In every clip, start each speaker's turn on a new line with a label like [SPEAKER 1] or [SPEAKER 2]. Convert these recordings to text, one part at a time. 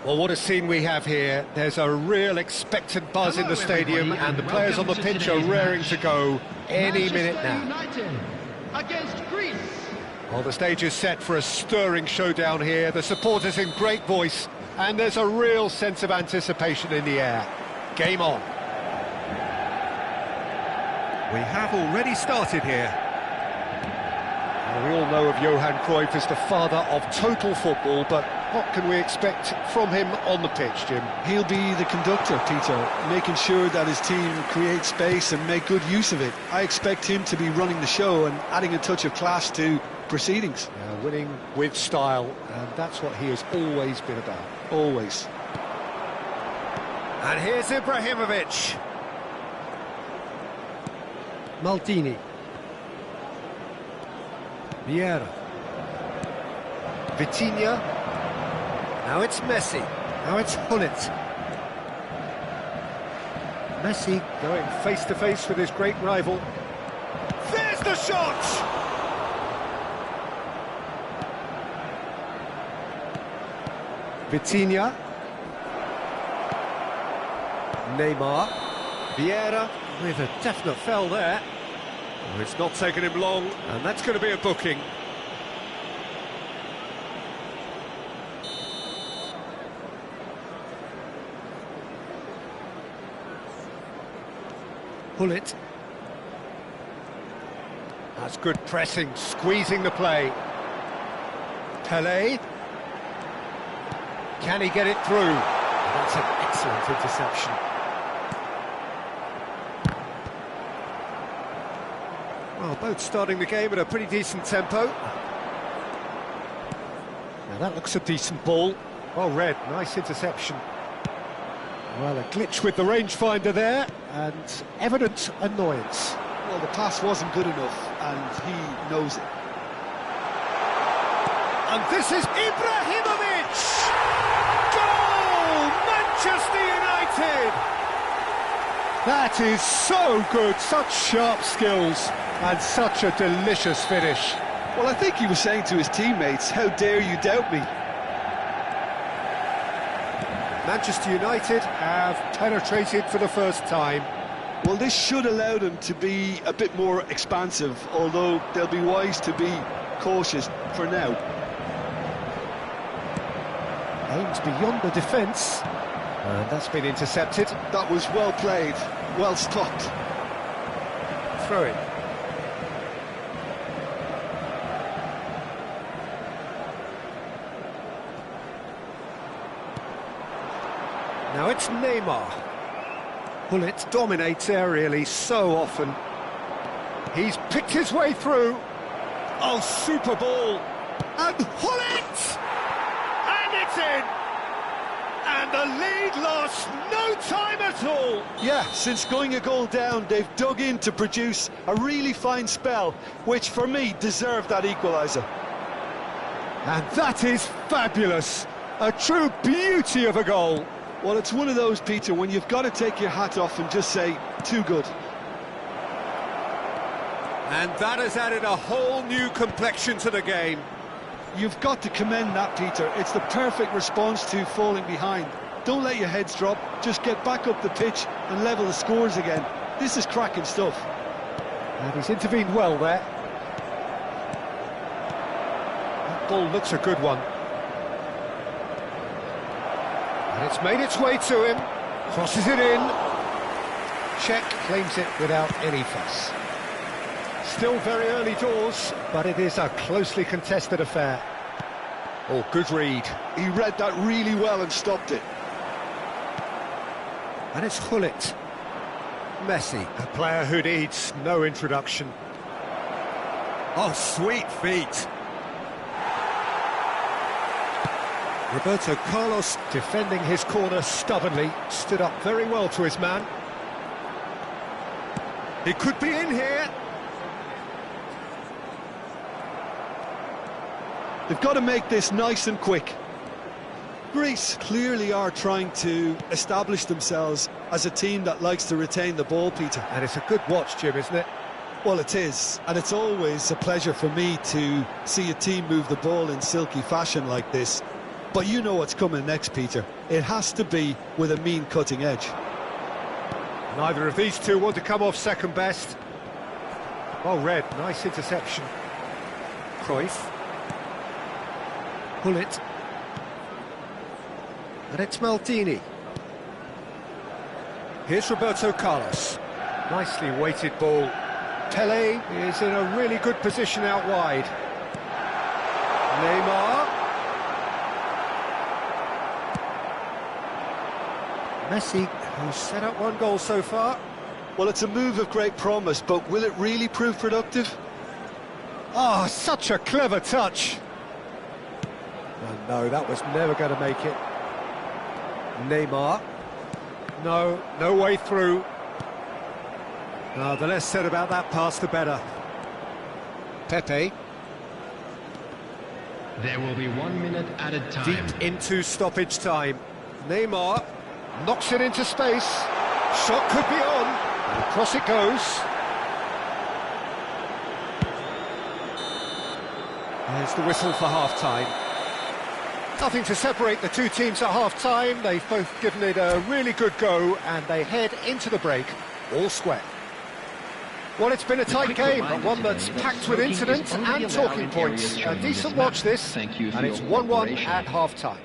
[SPEAKER 1] Well, what a scene we have here. There's a real expectant buzz in the stadium, and the players on the pitch are raring to go any minute now.
[SPEAKER 2] United against Greece.
[SPEAKER 1] Well, the stage is set for a stirring showdown here. The supporters in great voice, and there's a real sense of anticipation in the air. Game on. We have already started here. Well, we all know of Johan Cruyff as the father of total football, but what can we expect from him on the pitch, Jim?
[SPEAKER 3] He'll be the conductor, Peter, making sure that his team create space and make good use of it. I expect him to be running the show and adding a touch of class to proceedings.
[SPEAKER 1] Yeah, winning with style, and that's what he has always been about.
[SPEAKER 3] Always.
[SPEAKER 1] And here's Ibrahimovic.
[SPEAKER 4] Maldini. Vieira.
[SPEAKER 1] Vitinha. Now it's Messi.
[SPEAKER 4] Now it's Hullet. Messi
[SPEAKER 1] Going face-to-face with his great rival. There's the shot! Vitinha. Neymar. Vieira with a definite foul there. Oh, it's not taken him long, and that's going to be a booking.
[SPEAKER 4] Hullet.
[SPEAKER 1] That's good pressing, squeezing the play. Pelé. Can he get it through? That's an excellent interception. Well, both starting the game at a pretty decent tempo. Now that looks a decent ball. Well read, nice interception. Well, a glitch with the rangefinder there, and evident annoyance.
[SPEAKER 3] Well, the pass wasn't good enough, and he knows it.
[SPEAKER 1] And this is Ibrahimovic! Goal! Manchester United! That is so good, such sharp skills, and such a delicious finish.
[SPEAKER 3] Well, I think he was saying to his teammates, how dare you doubt me?
[SPEAKER 1] Manchester United have penetrated for the first time.
[SPEAKER 3] Well, this should allow them to be a bit more expansive, although they'll be wise to be cautious for now.
[SPEAKER 1] Aims beyond the defence, and that's been intercepted.
[SPEAKER 3] That was well played, well stopped.
[SPEAKER 1] Throw it. Now it's Neymar. Hullet dominates aerially so often. He's picked his way through. Oh, super ball. And Hullet! And it's in! And the lead lost no time at all.
[SPEAKER 3] Yeah, since going a goal down, they've dug in to produce a really fine spell, which for me deserved that equaliser.
[SPEAKER 1] And that is fabulous. A true beauty of a goal.
[SPEAKER 3] Well, it's one of those, Peter, when you've got to take your hat off and just say, too good.
[SPEAKER 1] And that has added a whole new complexion to the game.
[SPEAKER 3] You've got to commend that, Peter. It's the perfect response to falling behind. Don't let your heads drop, just get back up the pitch and level the scores again. This is cracking stuff.
[SPEAKER 1] And he's intervened well there. That ball looks a good one. And it's made its way to him, crosses it in. Czech claims it without any fuss. Still very early doors, but it is a closely contested affair. Oh, good read.
[SPEAKER 3] He read that really well and stopped it.
[SPEAKER 1] And it's Hullet. Messi, a player who needs no introduction. Oh, sweet feet. Roberto Carlos, defending his corner stubbornly, stood up very well to his man. He could be in here.
[SPEAKER 3] They've got to make this nice and quick. Greece clearly are trying to establish themselves as a team that likes to retain the ball, Peter.
[SPEAKER 1] And it's a good watch, Jim, isn't it?
[SPEAKER 3] Well, it is, and it's always a pleasure for me to see a team move the ball in silky fashion like this. But you know what's coming next, Peter. It has to be with a mean cutting edge.
[SPEAKER 1] Neither of these two want to come off second best. Well read, nice interception. Cruyff.
[SPEAKER 4] Hullet. And it's Maldini.
[SPEAKER 1] Here's Roberto Carlos. Nicely weighted ball. Pelé is in a really good position out wide. Neymar.
[SPEAKER 4] Messi.
[SPEAKER 1] Who's set up one goal so far.
[SPEAKER 3] Well, it's a move of great promise, but will it really prove productive?
[SPEAKER 1] Oh, such a clever touch. Oh, no, that was never going to make it. Neymar. No, no way through. The less said about that pass, the better. Pepe.
[SPEAKER 2] There will be 1 minute added time.
[SPEAKER 1] Deep into stoppage time. Neymar knocks it into space. Shot could be on. And across it goes. There's the whistle for half-time. Nothing to separate the two teams at half-time. They've both given it a really good go, and they head into the break all square. Well, it's been a tight game, but one that's packed with incidents and talking points. A decent watch this, and it's 1-1 at half-time.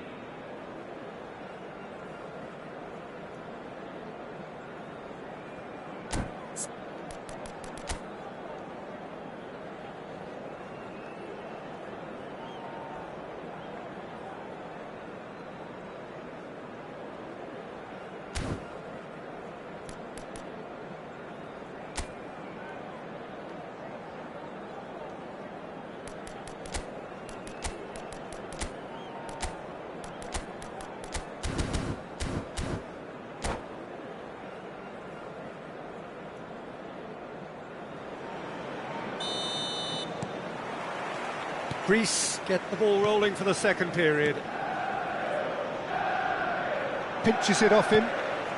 [SPEAKER 1] Greece get the ball rolling for the second period. Pinches it off him.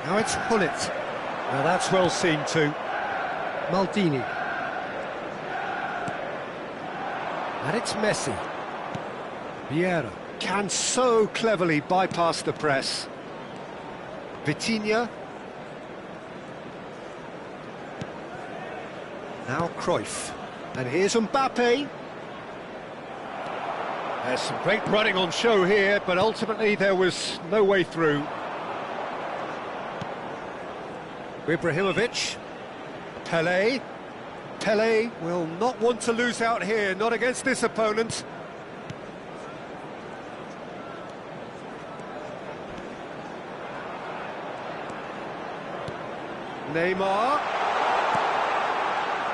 [SPEAKER 4] Now it's Hullet.
[SPEAKER 1] Now that's well seen too.
[SPEAKER 4] Maldini. And it's Messi. Vieira.
[SPEAKER 1] Can so cleverly bypass the press. Vitinha. Now Cruyff. And here's Mbappe. There's some great running on show here, but ultimately there was no way through. Ibrahimovic. Pelé. Pelé will not want to lose out here, not against this opponent. Neymar.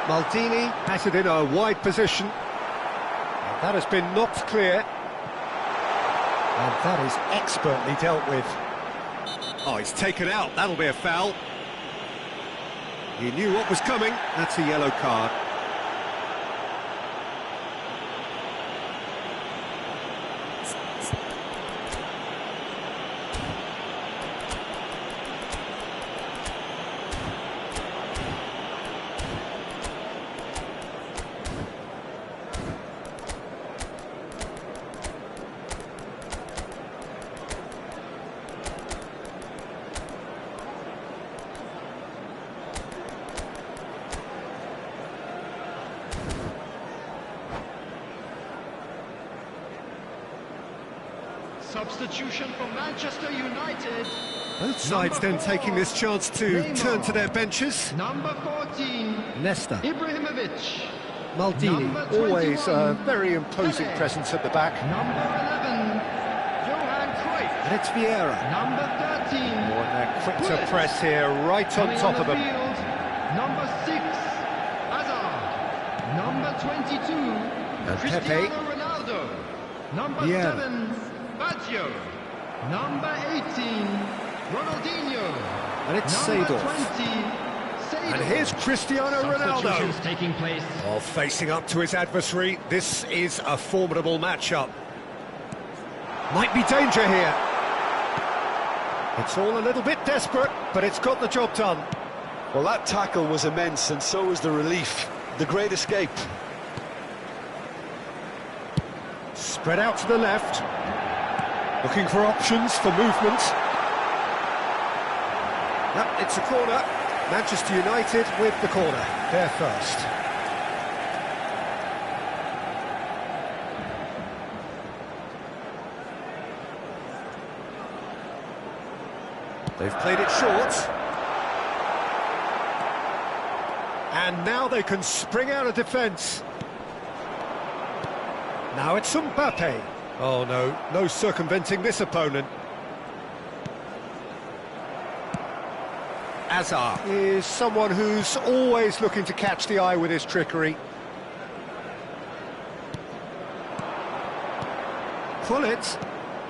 [SPEAKER 1] Maldini has it in a wide position. That has been knocked clear. And that is expertly dealt with. Oh, he's taken out. That'll be a foul. He knew what was coming. That's a yellow card.
[SPEAKER 2] Substitution for Manchester United.
[SPEAKER 1] Both sides then taking this chance to
[SPEAKER 2] Neymar.
[SPEAKER 1] turn to their benches.
[SPEAKER 2] Number 14,
[SPEAKER 4] Nesta.
[SPEAKER 2] Ibrahimovic.
[SPEAKER 4] Maldini.
[SPEAKER 2] Number
[SPEAKER 1] Always a
[SPEAKER 2] 21,
[SPEAKER 1] very imposing
[SPEAKER 2] Pelé.
[SPEAKER 1] presence at the back.
[SPEAKER 2] Number 11, Johan Cruyff.
[SPEAKER 4] And it's Vieira.
[SPEAKER 2] Number 13,
[SPEAKER 1] Oh, and they're quick to
[SPEAKER 2] Hullet.
[SPEAKER 1] press here, right on
[SPEAKER 2] Coming
[SPEAKER 1] top
[SPEAKER 2] on
[SPEAKER 1] of
[SPEAKER 2] the
[SPEAKER 1] them.
[SPEAKER 2] field, number 6, Hazard. Number 22, Cristiano
[SPEAKER 1] Pepe.
[SPEAKER 2] Ronaldo. Number
[SPEAKER 4] Vieira.
[SPEAKER 2] 7, Baggio. Number 18, Ronaldinho.
[SPEAKER 1] And it's
[SPEAKER 2] Number
[SPEAKER 1] Seedorf.
[SPEAKER 2] 20, Seedorf.
[SPEAKER 1] And here's Cristiano Ronaldo.
[SPEAKER 2] Substitutions taking place.
[SPEAKER 1] Oh, facing up to his adversary, this is a formidable matchup. Might be danger here. It's all a little bit desperate, but it's got the job done.
[SPEAKER 3] Well, that tackle was immense, and so was the relief. The great escape.
[SPEAKER 1] Spread out to the left. Looking for options for movement. Yep, it's a corner. Manchester United with the corner. They're first. They've played it short. And now they can spring out of defence. Now it's Mbappe. Oh no, no circumventing this opponent. Hazard is someone who's always looking to catch the eye with his trickery. Pull it.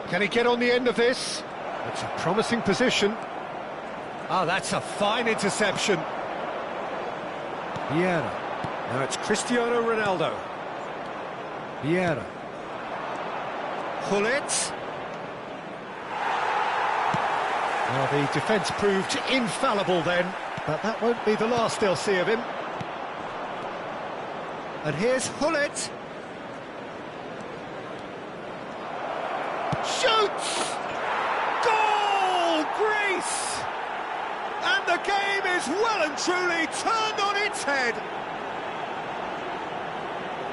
[SPEAKER 1] Can he get on the end of this? It's a promising position. Ah, that's a fine interception.
[SPEAKER 4] Vieira.
[SPEAKER 1] Now it's Cristiano Ronaldo.
[SPEAKER 4] Vieira.
[SPEAKER 1] Pull it. Well, the defence proved infallible then, but that won't be the last they'll see of him. And here's Hullet. Shoots! Goal! Greece! And the game is well and truly turned on its head.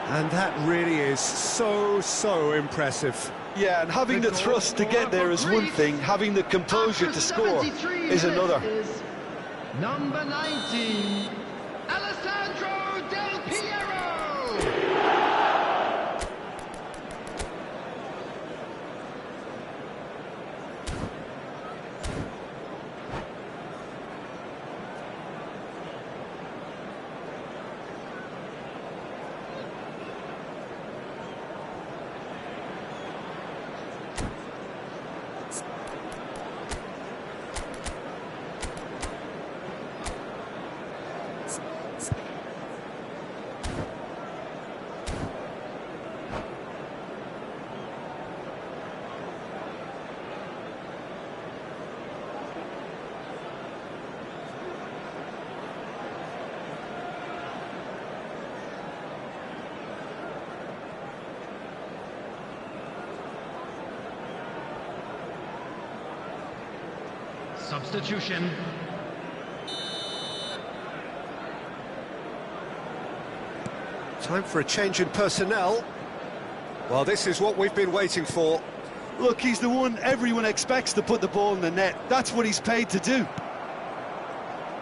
[SPEAKER 1] And that really is so impressive.
[SPEAKER 3] Yeah, and having the thrust to get there is one thing, having the composure to score is another.
[SPEAKER 2] Number 19, Alessandro Del Piero. Substitution.
[SPEAKER 1] Time for a change in personnel. Well, this is what we've been waiting for.
[SPEAKER 3] Look, he's the one everyone expects to put the ball in the net. That's what he's paid to do.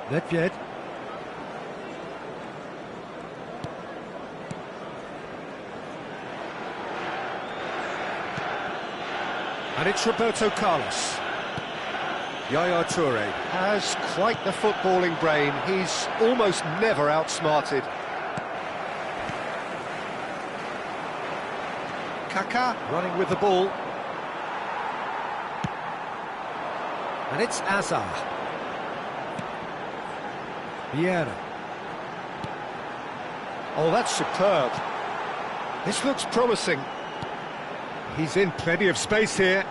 [SPEAKER 4] Nedved.
[SPEAKER 1] And it's Roberto Carlos. Yaya Toure has quite the footballing brain. He's almost never outsmarted. Kaká running with the ball. And it's Hazard.
[SPEAKER 4] Vieira.
[SPEAKER 1] Oh, that's superb. This looks promising. He's in plenty of space here.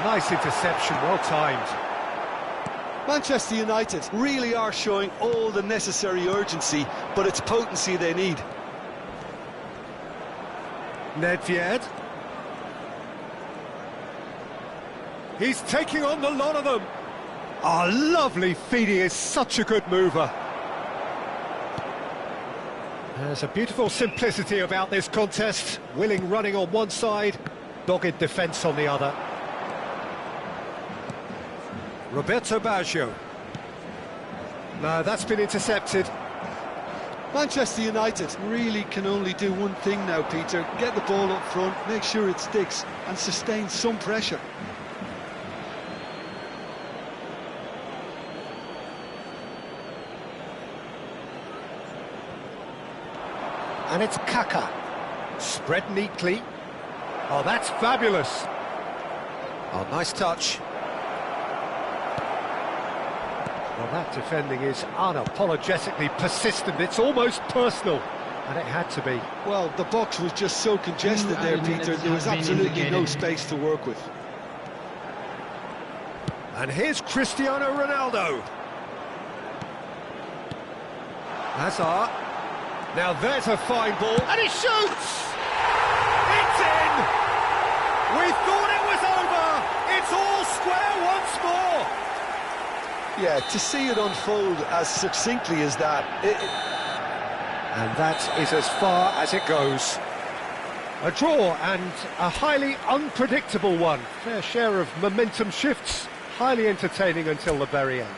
[SPEAKER 1] Nice interception, well timed.
[SPEAKER 3] Manchester United really are showing all the necessary urgency, but it's potency they need.
[SPEAKER 1] Nedved. He's taking on the lot of them. Oh, lovely feed, he is such a good mover. There's a beautiful simplicity about this contest. Willing running on one side, dogged defence on the other. Roberto Baggio. No, that's been intercepted.
[SPEAKER 3] Manchester United really can only do one thing now, Peter. Get the ball up front, make sure it sticks, and sustain some pressure.
[SPEAKER 1] And it's Kaká. Spread neatly. Oh, that's fabulous. Oh, nice touch. Well, that defending is unapologetically persistent. It's almost personal, and it had to be.
[SPEAKER 3] Well, the box was just so congested there, Peter. There was absolutely no space to work with.
[SPEAKER 1] And here's Cristiano Ronaldo. Hazard. Now there's a fine ball, and he shoots! It's in! We thought it was over! It's all square once more!
[SPEAKER 3] Yeah, to see it unfold as succinctly as that,
[SPEAKER 1] And that is as far as it goes. A draw and a highly unpredictable one. Fair share of momentum shifts, highly entertaining until the very end.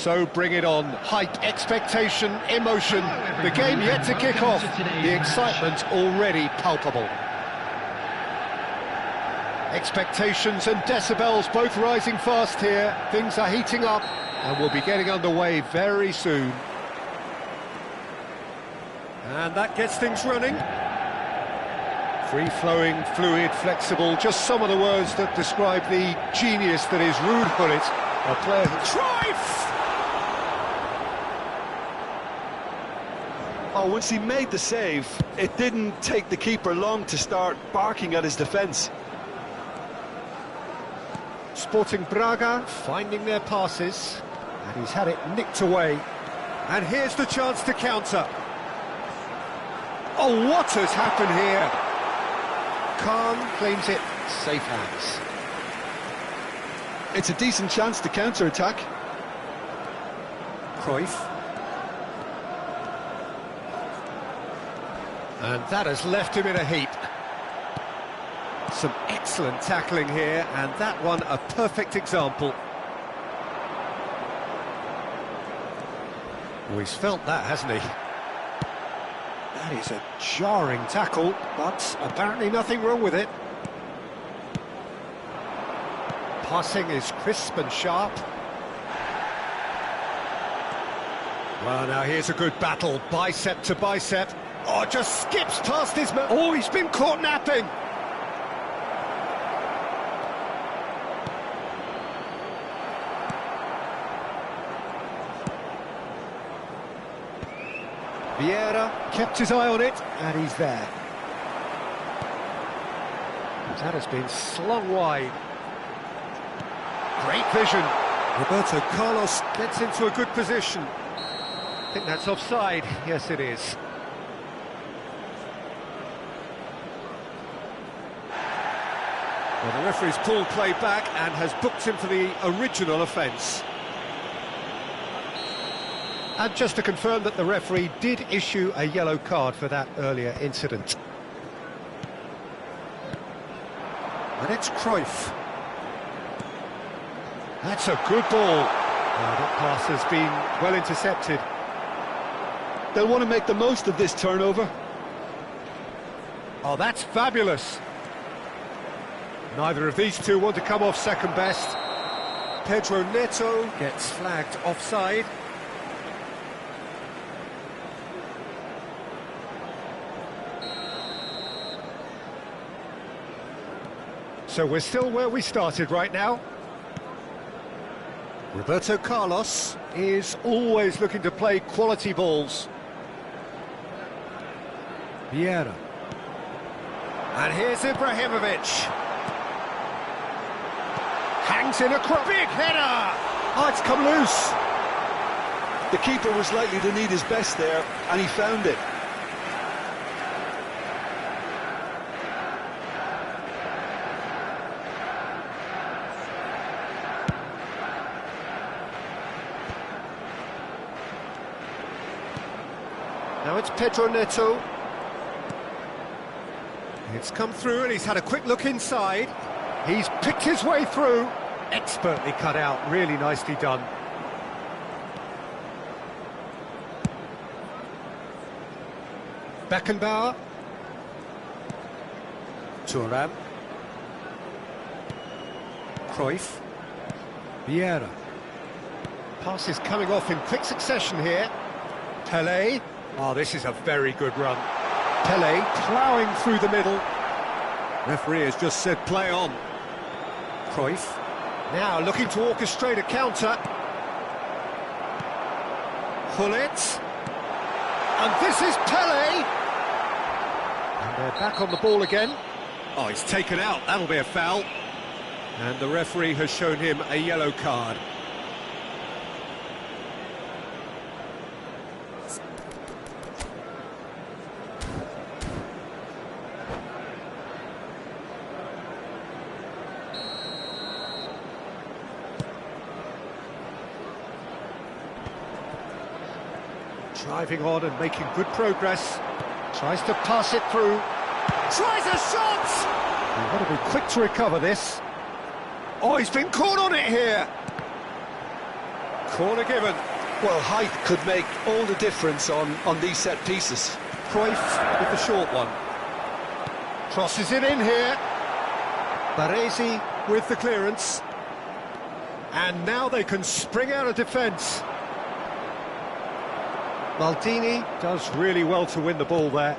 [SPEAKER 1] So bring it on. Hype, expectation, emotion. The game yet to kick off. The excitement already palpable. Expectations and decibels both rising fast here. Things are heating up and we'll be getting underway very soon. And that gets things running. Free-flowing, fluid, flexible, just some of the words that describe the genius that is Ruud Gullit, a player who... Cruyff!
[SPEAKER 3] Oh, once he made the save, it didn't take the keeper long to start barking at his defence.
[SPEAKER 1] Sporting Braga finding their passes, and he's had it nicked away. And here's the chance to counter. Oh, what has happened here? Khan claims it, safe hands.
[SPEAKER 3] It's a decent chance to counter-attack.
[SPEAKER 1] Cruyff. And that has left him in a heap. Some excellent tackling here, and that one a perfect example. Oh, he's felt that, hasn't he? That is a jarring tackle, but apparently nothing wrong with it. Passing is crisp and sharp. Well, now here's a good battle, bicep to bicep. Oh, just skips past his man. Oh, he's been caught napping. Vieira kept his eye on it, and he's there. That has been slung wide. Great vision. Roberto Carlos gets into a good position. I think that's offside. Yes, it is. Well, the referee's pulled play back and has booked him for the original offence. And just to confirm that the referee did issue a yellow card for that earlier incident. And it's Cruyff. That's a good ball. That pass has been well intercepted.
[SPEAKER 3] They'll want to make the most of this turnover.
[SPEAKER 1] Oh, that's fabulous. Neither of these two want to come off second best. Pedro Neto gets flagged offside. So we're still where we started right now. Roberto Carlos is always looking to play quality balls.
[SPEAKER 4] Vieira.
[SPEAKER 1] And here's Ibrahimovic. Hangs in a big header. Oh, it's come loose.
[SPEAKER 3] The keeper was likely to need his best there, and he found it.
[SPEAKER 1] Now it's Pedro Neto. It's come through and he's had a quick look inside. He's picked his way through. Expertly cut out, really nicely done. Beckenbauer. Thuram. Cruyff.
[SPEAKER 4] Vieira.
[SPEAKER 1] Pass is coming off in quick succession here. Pelé. Oh, this is a very good run. Pelé ploughing through the middle. Referee has just said play on. Cruyff. Now looking to orchestrate a counter. Gullit. And this is Pelé. And they're back on the ball again. Oh, he's taken out. That'll be a foul. And the referee has shown him a yellow card. Driving on and making good progress. Tries to pass it through. Tries a shot! You've got to be quick to recover this. Oh, he's been caught on it here. Corner given.
[SPEAKER 3] Well, height could make all the difference on these set pieces.
[SPEAKER 1] Cruyff with the short one. Crosses it in here. Baresi with the clearance. And now they can spring out of defence. Maldini does really well to win the ball there.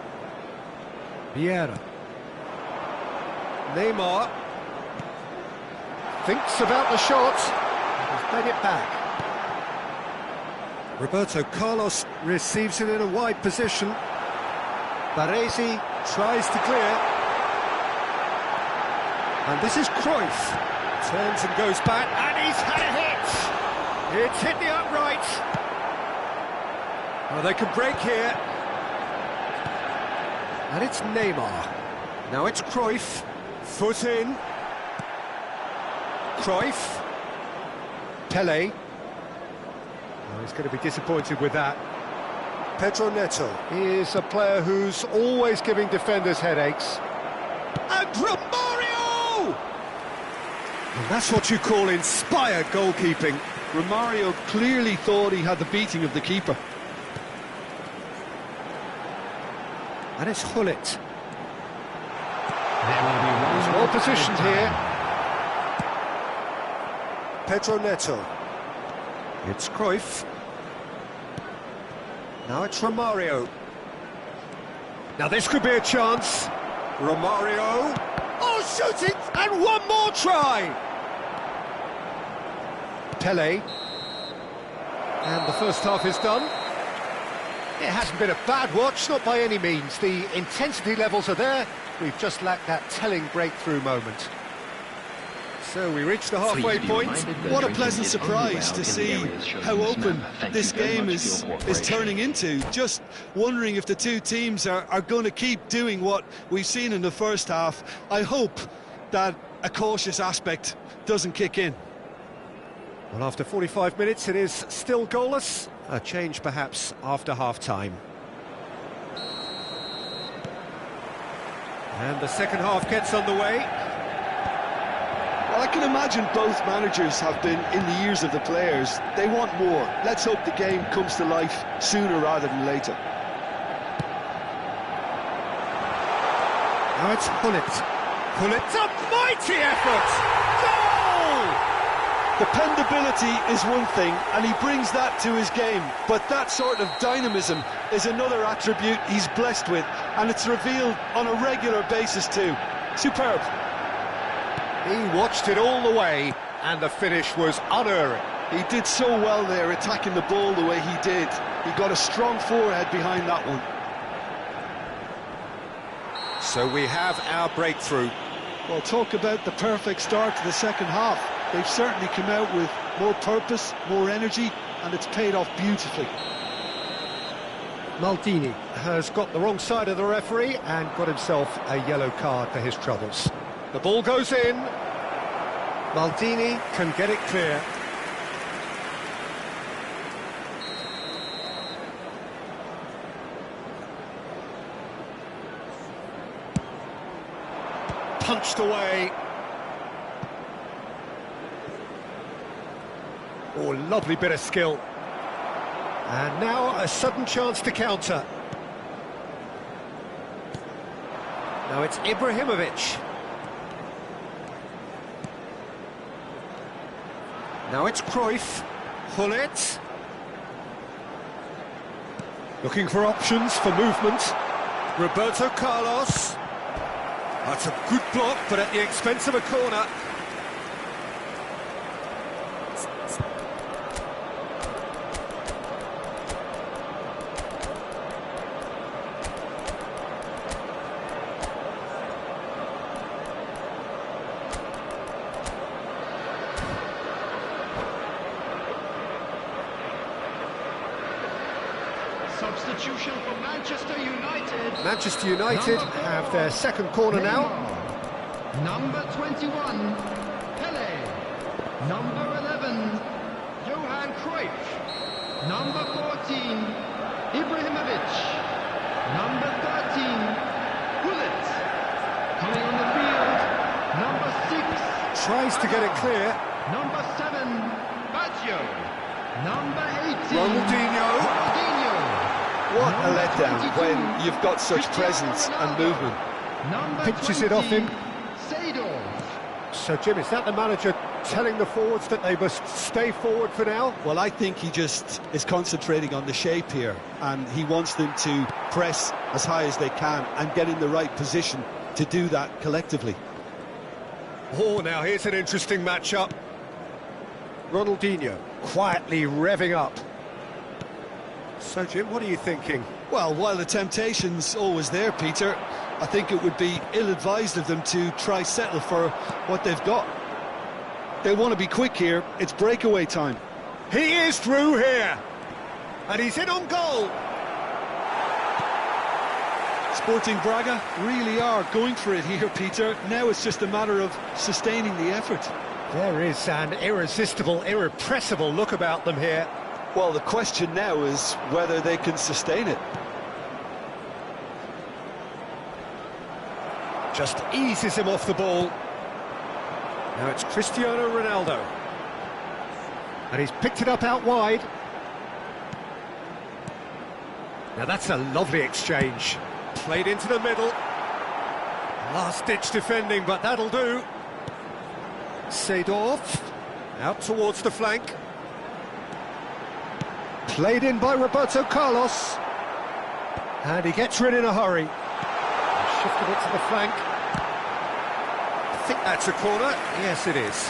[SPEAKER 4] Vieira.
[SPEAKER 1] Neymar thinks about the shot. He's made it back. Roberto Carlos receives it in a wide position. Baresi tries to clear. And this is Cruyff. Turns and goes back, and he's had a hit. It's hit the upright. Well, they can break here. And it's Neymar. Now it's Cruyff. Foot in. Cruyff. Pelé. Oh, he's going to be disappointed with that. Pedro Neto is a player who's always giving defenders headaches. And Romario! And that's what you call inspired goalkeeping.
[SPEAKER 3] Romario clearly thought he had the beating of the keeper.
[SPEAKER 1] And it's Gullit. He's well positioned here. Pedro Neto. It's Cruyff. Now it's Romario. Now this could be a chance. Romario. Oh, shooting! And one more try! Pelé. And the first half is done. It hasn't been a bad watch, not by any means. The intensity levels are there. We've just lacked that telling breakthrough moment. So we reach the halfway point.
[SPEAKER 3] What a pleasant surprise to see how open this game is turning into. Just wondering if the two teams are going to keep doing what we've seen in the first half. I hope that a cautious aspect doesn't kick in.
[SPEAKER 1] Well, after 45 minutes, it is still goalless. A change, perhaps, after half-time. And the second half gets underway.
[SPEAKER 3] Well, I can imagine both managers have been in the ears of the players. They want more. Let's hope the game comes to life sooner rather than later.
[SPEAKER 1] Now it's Hullet. Hullet's a mighty effort! Goal!
[SPEAKER 3] Dependability is one thing, and he brings that to his game, but that sort of dynamism is another attribute he's blessed with, and it's revealed on a regular basis too. Superb.
[SPEAKER 1] He watched it all the way, and the finish was unerring.
[SPEAKER 3] He did so well there, attacking the ball the way he did. He got a strong forehead behind that one.
[SPEAKER 1] So we have our breakthrough.
[SPEAKER 3] Well, talk about the perfect start to the second half. They've certainly come out with more purpose, more energy, and it's paid off beautifully.
[SPEAKER 1] Maldini has got the wrong side of the referee and got himself a yellow card for his troubles. The ball goes in. Maldini can get it clear. Punched away. Oh, lovely bit of skill. And now a sudden chance to counter. Now it's Ibrahimovic. Now it's Cruyff. Hullet. Looking for options for movement. Roberto Carlos. That's a good block, but at the expense of a corner.
[SPEAKER 2] Substitution for Manchester United.
[SPEAKER 1] Manchester United have their second corner now.
[SPEAKER 2] Number 21, Pele. Number 11, Johan Cruyff. Number 14, Ibrahimovic. Number 13, Hullet. Coming on the field, number 6.
[SPEAKER 1] Tries to get it clear.
[SPEAKER 2] Number 7, Baggio. Number 18,
[SPEAKER 1] Ronaldinho.
[SPEAKER 3] What a letdown when you've got such presence and movement.
[SPEAKER 1] Pinches it off him. So, Jim, is that the manager telling the forwards that they must stay forward for now?
[SPEAKER 3] Well, I think he just is concentrating on the shape here, and he wants them to press as high as they can and get in the right position to do that collectively.
[SPEAKER 1] Oh, now here's an interesting matchup. Ronaldinho quietly revving up. So, Jim, what are you thinking?
[SPEAKER 3] Well, while the temptation's always there, Peter, I think it would be ill-advised of them to try settle for what they've got. They want to be quick here. It's breakaway time.
[SPEAKER 1] He is through here. And he's in on goal.
[SPEAKER 3] Sporting Braga really are going for it here, Peter. Now it's just a matter of sustaining the effort.
[SPEAKER 1] There is an irresistible, irrepressible look about them here.
[SPEAKER 3] Well, the question now is whether they can sustain it.
[SPEAKER 1] Just eases him off the ball. Now it's Cristiano Ronaldo. And he's picked it up out wide. Now that's a lovely exchange. Played into the middle. Last-ditch defending, but that'll do. Seedorf. Out towards the flank. Played in by Roberto Carlos. And he gets rid in a hurry. Shifted it to the flank. I think that's a corner. Yes, it is.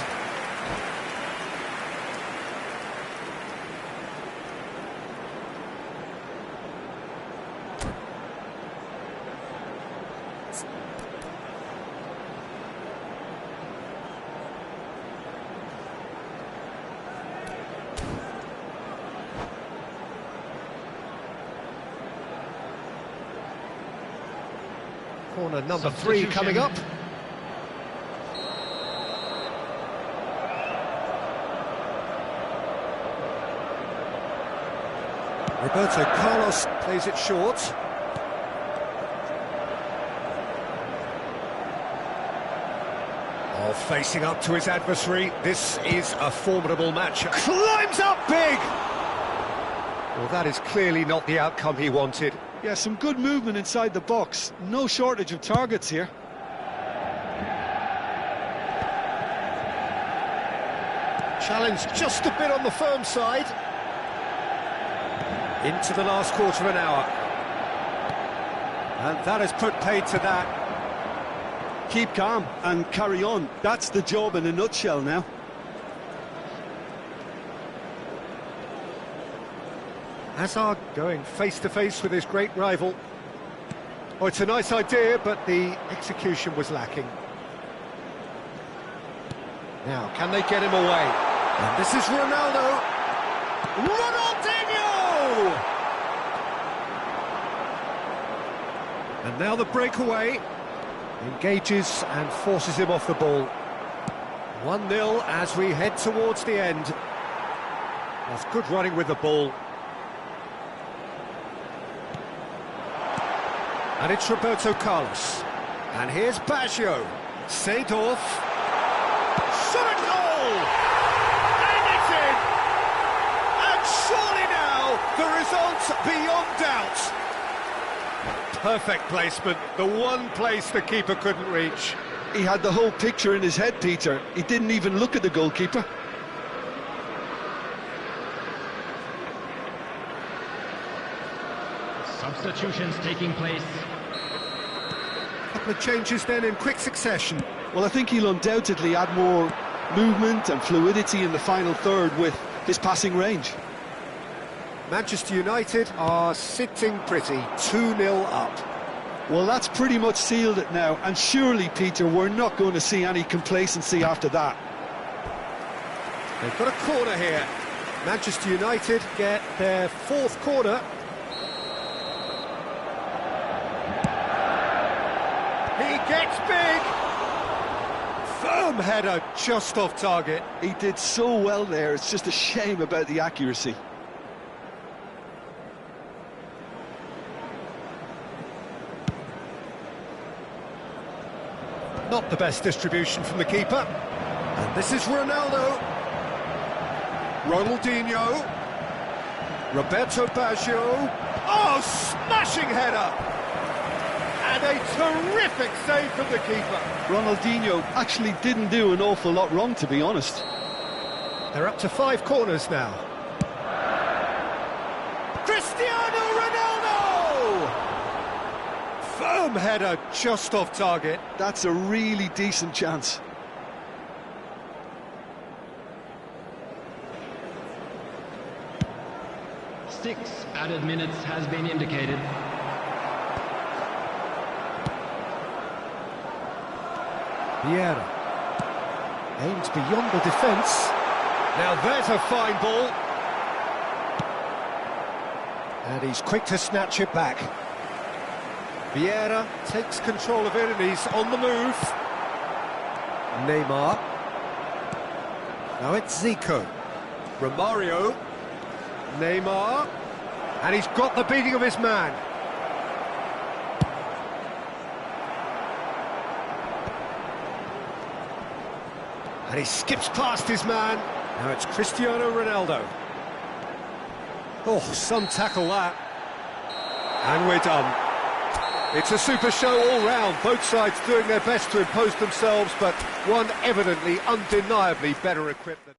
[SPEAKER 1] Corner number 3 coming up. Roberto Carlos plays it short. Oh, facing up to his adversary. This is a formidable match. Climbs up big! Well, that is clearly not the outcome he wanted.
[SPEAKER 3] Yeah, some good movement inside the box. No shortage of targets here.
[SPEAKER 1] Challenge just a bit on the firm side. Into the last quarter of an hour. And that has put paid to that.
[SPEAKER 3] Keep calm and carry on. That's the job in a nutshell now.
[SPEAKER 1] Hazard going face-to-face with his great rival. Oh, it's a nice idea, but the execution was lacking. Now, can they get him away? And this is Ronaldo. Ronaldinho! And now the breakaway. Engages and forces him off the ball. 1-0 as we head towards the end. That's good running with the ball. And it's Roberto Carlos. And here's Baggio. Seedorf. Shot at goal! And it's in! And surely now, the result beyond doubt. Perfect placement, the one place the keeper couldn't reach.
[SPEAKER 3] He had the whole picture in his head, Peter. He didn't even look at the goalkeeper.
[SPEAKER 2] Substitutions taking place.
[SPEAKER 1] Couple of changes then in quick succession.
[SPEAKER 3] Well, I think he'll undoubtedly add more movement and fluidity in the final third with his passing range.
[SPEAKER 1] Manchester United are sitting pretty, 2-0 up.
[SPEAKER 3] Well, that's pretty much sealed it now, and surely, Peter, we're not going to see any complacency after that.
[SPEAKER 1] They've got a corner here. Manchester United get their fourth corner. He gets big! Firm header, just off target.
[SPEAKER 3] He did so well there, it's just a shame about the accuracy.
[SPEAKER 1] Not the best distribution from the keeper. And this is Ronaldo. Ronaldinho. Roberto Baggio. Oh, smashing header! And a terrific save from the keeper.
[SPEAKER 3] Ronaldinho actually didn't do an awful lot wrong, to be honest.
[SPEAKER 1] They're up to 5 corners now. Cristiano Ronaldo! Firm header, just off target.
[SPEAKER 3] That's a really decent chance.
[SPEAKER 2] Six added minutes has been indicated.
[SPEAKER 4] Vieira.
[SPEAKER 1] Aims beyond the defence. Now there's a fine ball. And he's quick to snatch it back. Vieira takes control of it and he's on the move. Neymar. Now it's Zico. Romario. Neymar. And he's got the beating of his man. And he skips past his man. Now it's Cristiano Ronaldo. Oh, some tackle that. And we're done. It's a super show all round. Both sides doing their best to impose themselves, but one evidently, undeniably better equipped than...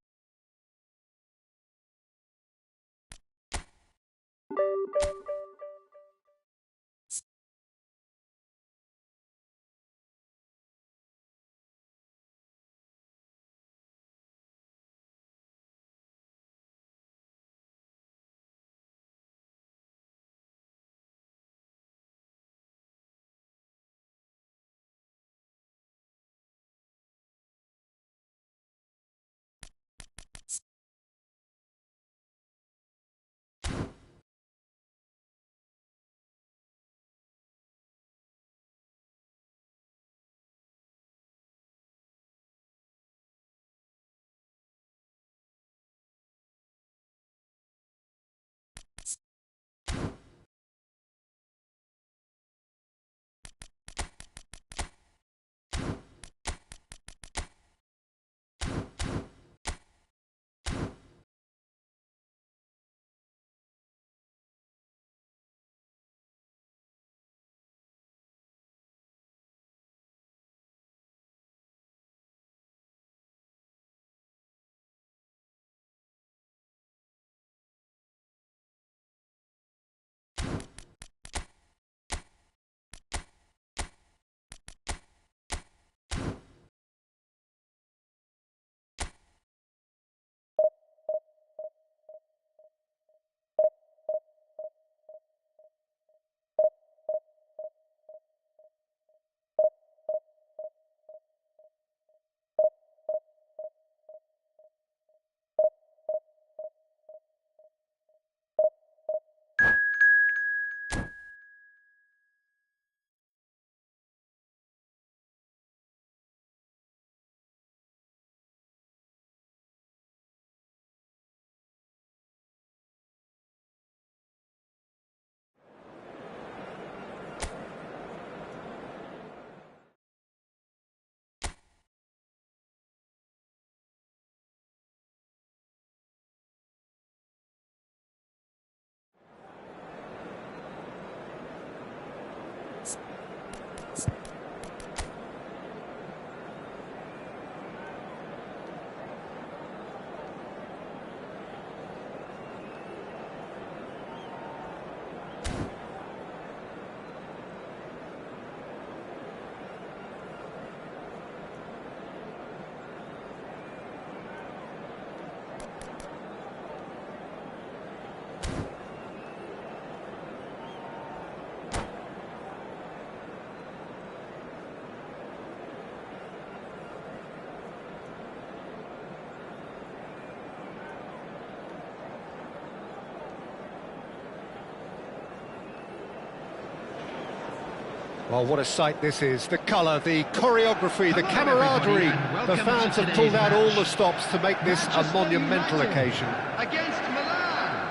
[SPEAKER 1] Well, what a sight this is. The colour, the choreography, the
[SPEAKER 2] Hello, everybody,
[SPEAKER 1] camaraderie.
[SPEAKER 2] and
[SPEAKER 1] The
[SPEAKER 2] welcome
[SPEAKER 1] fans
[SPEAKER 2] to
[SPEAKER 1] have pulled out all
[SPEAKER 2] today's
[SPEAKER 1] the stops to make this a
[SPEAKER 2] Manchester
[SPEAKER 1] monumental
[SPEAKER 2] United
[SPEAKER 1] occasion.
[SPEAKER 2] Against Milan.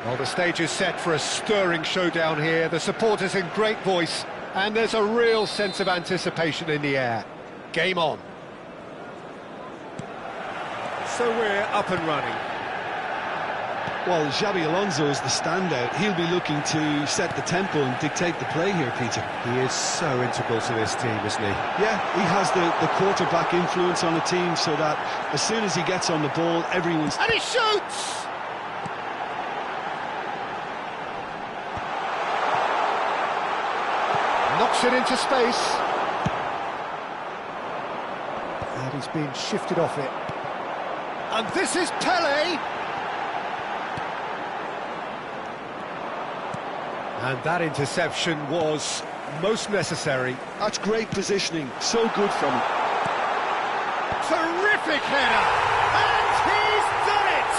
[SPEAKER 1] Well, the stage is set for a stirring showdown here. The supporters in great voice, and there's a real sense of anticipation in the air. Game on. So we're up and running.
[SPEAKER 3] Well, Xabi Alonso is the standout. He'll be looking to set the tempo and dictate the play here, Peter.
[SPEAKER 1] He is so integral to this team, isn't he?
[SPEAKER 3] Yeah, he has the quarterback influence on the team so that as soon as he gets on the ball, everyone's...
[SPEAKER 1] And he shoots! Knocks it into space. And he's being shifted off it. And this is Pele! And that interception was most necessary.
[SPEAKER 3] That's great positioning, so good from him.
[SPEAKER 1] Terrific header! And he's done it!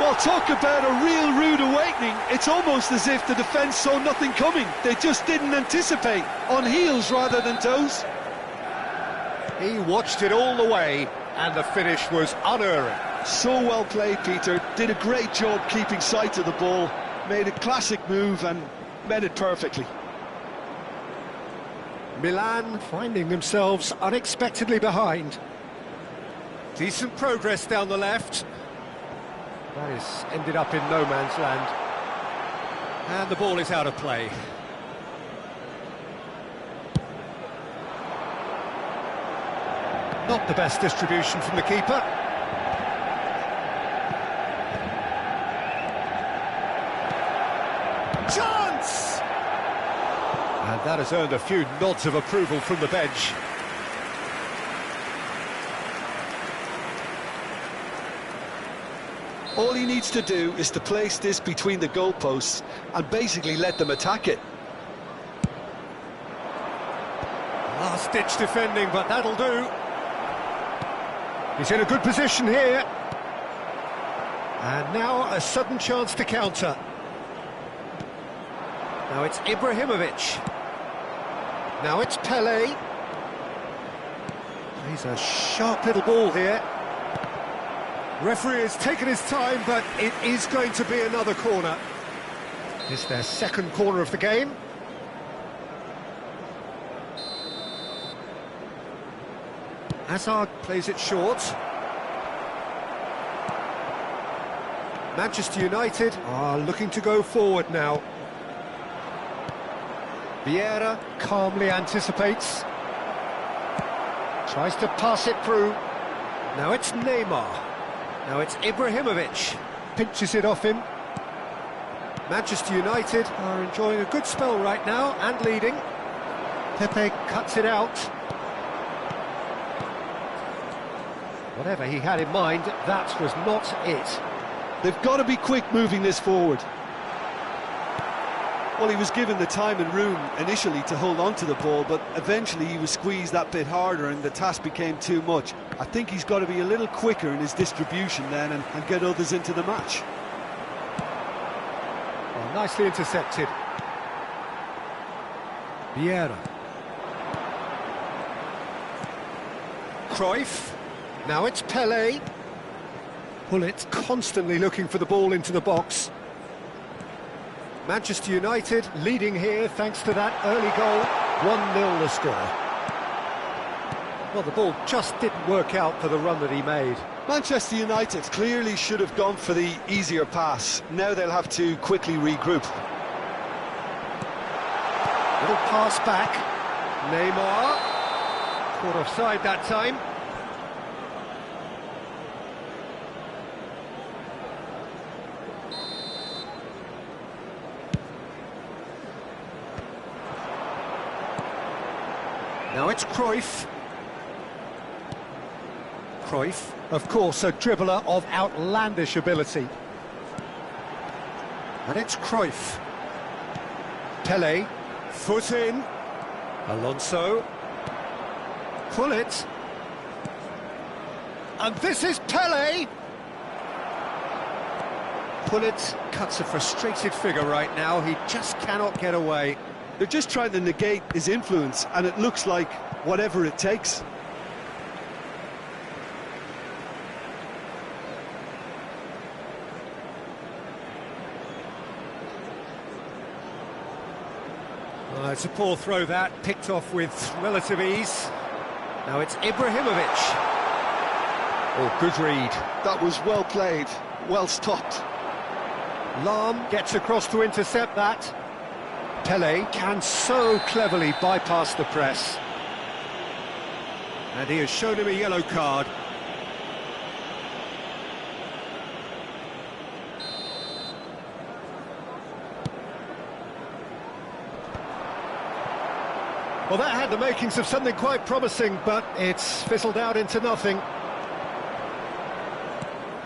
[SPEAKER 3] Well, talk about a real rude awakening. It's almost as if the defence saw nothing coming. They just didn't anticipate, on heels rather than toes.
[SPEAKER 1] He watched it all the way, and the finish was unerring.
[SPEAKER 3] So well played, Peter. Did a great job keeping sight of the ball. Made a classic move and met it perfectly.
[SPEAKER 1] Milan finding themselves unexpectedly behind. Decent progress down the left. That is ended up in no man's land. And the ball is out of play. Not the best distribution from the keeper. Chance! And that has earned a few nods of approval from the bench.
[SPEAKER 3] All he needs to do is to place this between the goalposts and basically let them attack it.
[SPEAKER 1] Last-ditch defending, but that'll do. He's in a good position here. And now a sudden chance to counter. Now it's Ibrahimovic. Now it's Pele. He's a sharp little ball here. Referee has taken his time, but it is going to be another corner. It's their second corner of the game. Hazard plays it short. Manchester United are looking to go forward now. Vieira calmly anticipates. Tries to pass it through. Now it's Neymar. Now it's Ibrahimovic. Pinches it off him. Manchester United are enjoying a good spell right now and leading. Pepe cuts it out. Whatever he had in mind, that was not it.
[SPEAKER 3] They've got to be quick moving this forward. Well, he was given the time and room initially to hold on to the ball, but eventually he was squeezed that bit harder and the task became too much. I think he's got to be a little quicker in his distribution then and get others into the match.
[SPEAKER 1] Well, nicely intercepted. Vieira. Cruyff. Now it's Pele. Pullet constantly looking for the ball into the box. Manchester United leading here thanks to that early goal. 1-0 the score. Well, the ball just didn't work out for the run that he made.
[SPEAKER 3] Manchester United clearly should have gone for the easier pass. Now they'll have to quickly regroup.
[SPEAKER 1] Little pass back. Neymar. Caught offside that time. Now it's Cruyff. Cruyff, of course, a dribbler of outlandish ability. And it's Cruyff. Pele, foot in. Alonso. Pull it. And this is Pele. Pull it cuts a frustrated figure right now. He just cannot get away.
[SPEAKER 3] They're just trying to negate his influence, and it looks like whatever it takes.
[SPEAKER 1] It's a poor throw that, picked off with relative ease. Now it's Ibrahimovic. Oh, good read.
[SPEAKER 3] That was well played, well stopped.
[SPEAKER 1] Lam gets across to intercept that. Pele can so cleverly bypass the press. And he has shown him a yellow card. Well, that had the makings of something quite promising, but it's fizzled out into nothing.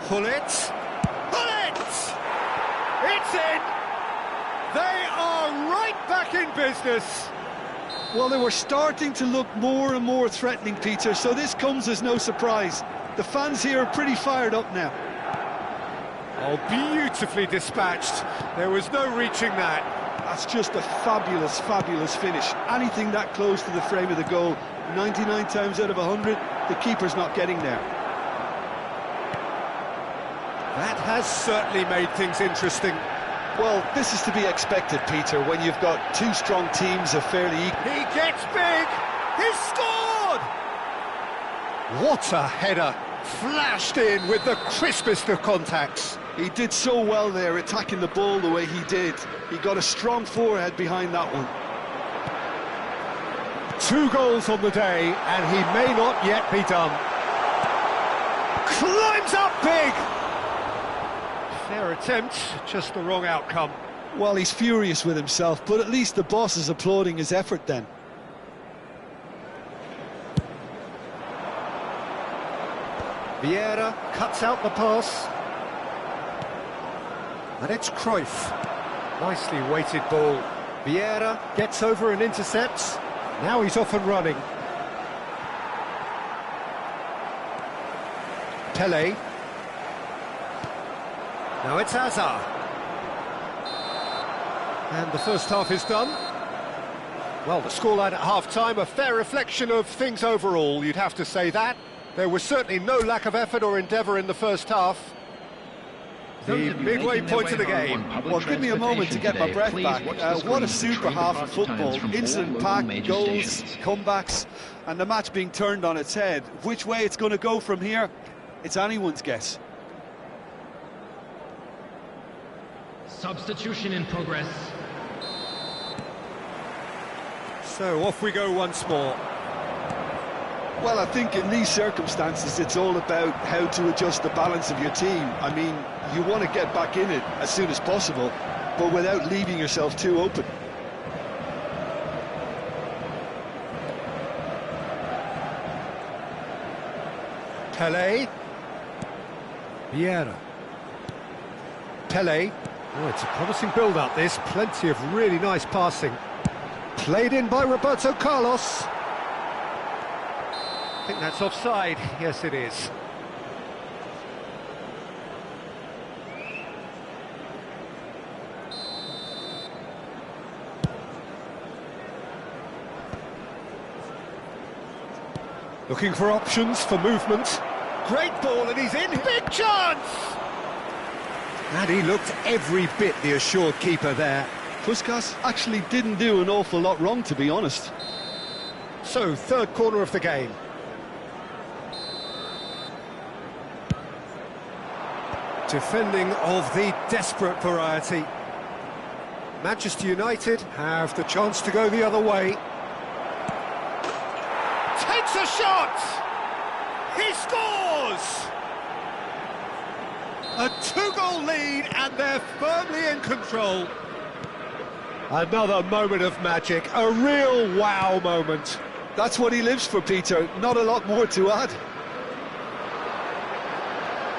[SPEAKER 1] Hullet! Hullet! It's in! They are right back in business!
[SPEAKER 3] Well, they were starting to look more and more threatening, Peter, so this comes as no surprise. The fans here are pretty fired up now.
[SPEAKER 1] Oh, beautifully dispatched. There was no reaching that.
[SPEAKER 3] That's just a fabulous, fabulous finish. Anything that close to the frame of the goal, 99 times out of 100, the keeper's not getting there.
[SPEAKER 1] That has certainly made things interesting.
[SPEAKER 3] Well, this is to be expected, Peter, when you've got two strong teams of fairly equal.
[SPEAKER 1] He gets big! He's scored! What a header! Flashed in with the crispest of contacts.
[SPEAKER 3] He did so well there, attacking the ball the way he did. He got a strong forehead behind that one.
[SPEAKER 1] 2 goals on the day, and he may not yet be done. Climbs up big! Fair attempt, just the wrong outcome.
[SPEAKER 3] Well, he's furious with himself, but at least the boss is applauding his effort then.
[SPEAKER 1] Vieira cuts out the pass. And it's Cruyff. Nicely weighted ball. Vieira gets over and intercepts. Now he's off and running. Pele. Now it's Hazard. And the first half is done. Well, the scoreline at half-time, a fair reflection of things overall, you'd have to say that. There was certainly no lack of effort or endeavour in the first half. The midway point of the game.
[SPEAKER 3] Well, give me a moment to get my breath back. What a super half of football. Incident-packed goals, comebacks, and the match being turned on its head. Which way it's going to go from here, it's anyone's guess.
[SPEAKER 2] Substitution in progress.
[SPEAKER 1] So off we go once more.
[SPEAKER 3] Well, I think in these circumstances it's all about how to adjust the balance of your team. I mean, you want to get back in it as soon as possible, but without leaving yourself too open.
[SPEAKER 1] Pele.
[SPEAKER 4] Vieira.
[SPEAKER 1] Pele. Oh, it's a promising build-up, this. Plenty of really nice passing. Played in by Roberto Carlos. I think that's offside. Yes, it is. Looking for options, for movement. Great ball, and he's in. Big chance! And he looked every bit the assured keeper there.
[SPEAKER 3] Puskas actually didn't do an awful lot wrong, to be honest.
[SPEAKER 1] So, third corner of the game. Defending of the desperate variety. Manchester United have the chance to go the other way. Takes a shot! He scores! A 2-goal lead, and they're firmly in control. Another moment of magic, a real wow moment.
[SPEAKER 3] That's what he lives for, Peter. Not a lot more to add.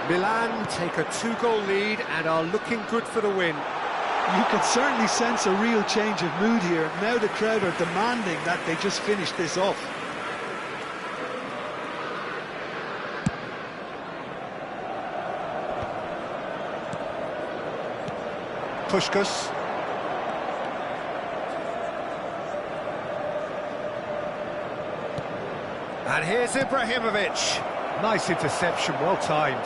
[SPEAKER 1] Milan take a 2-goal lead and are looking good for the win.
[SPEAKER 3] You can certainly sense a real change of mood here. Now the crowd are demanding that they just finish this off.
[SPEAKER 1] Puskas. And here's Ibrahimovic. Nice interception, well timed.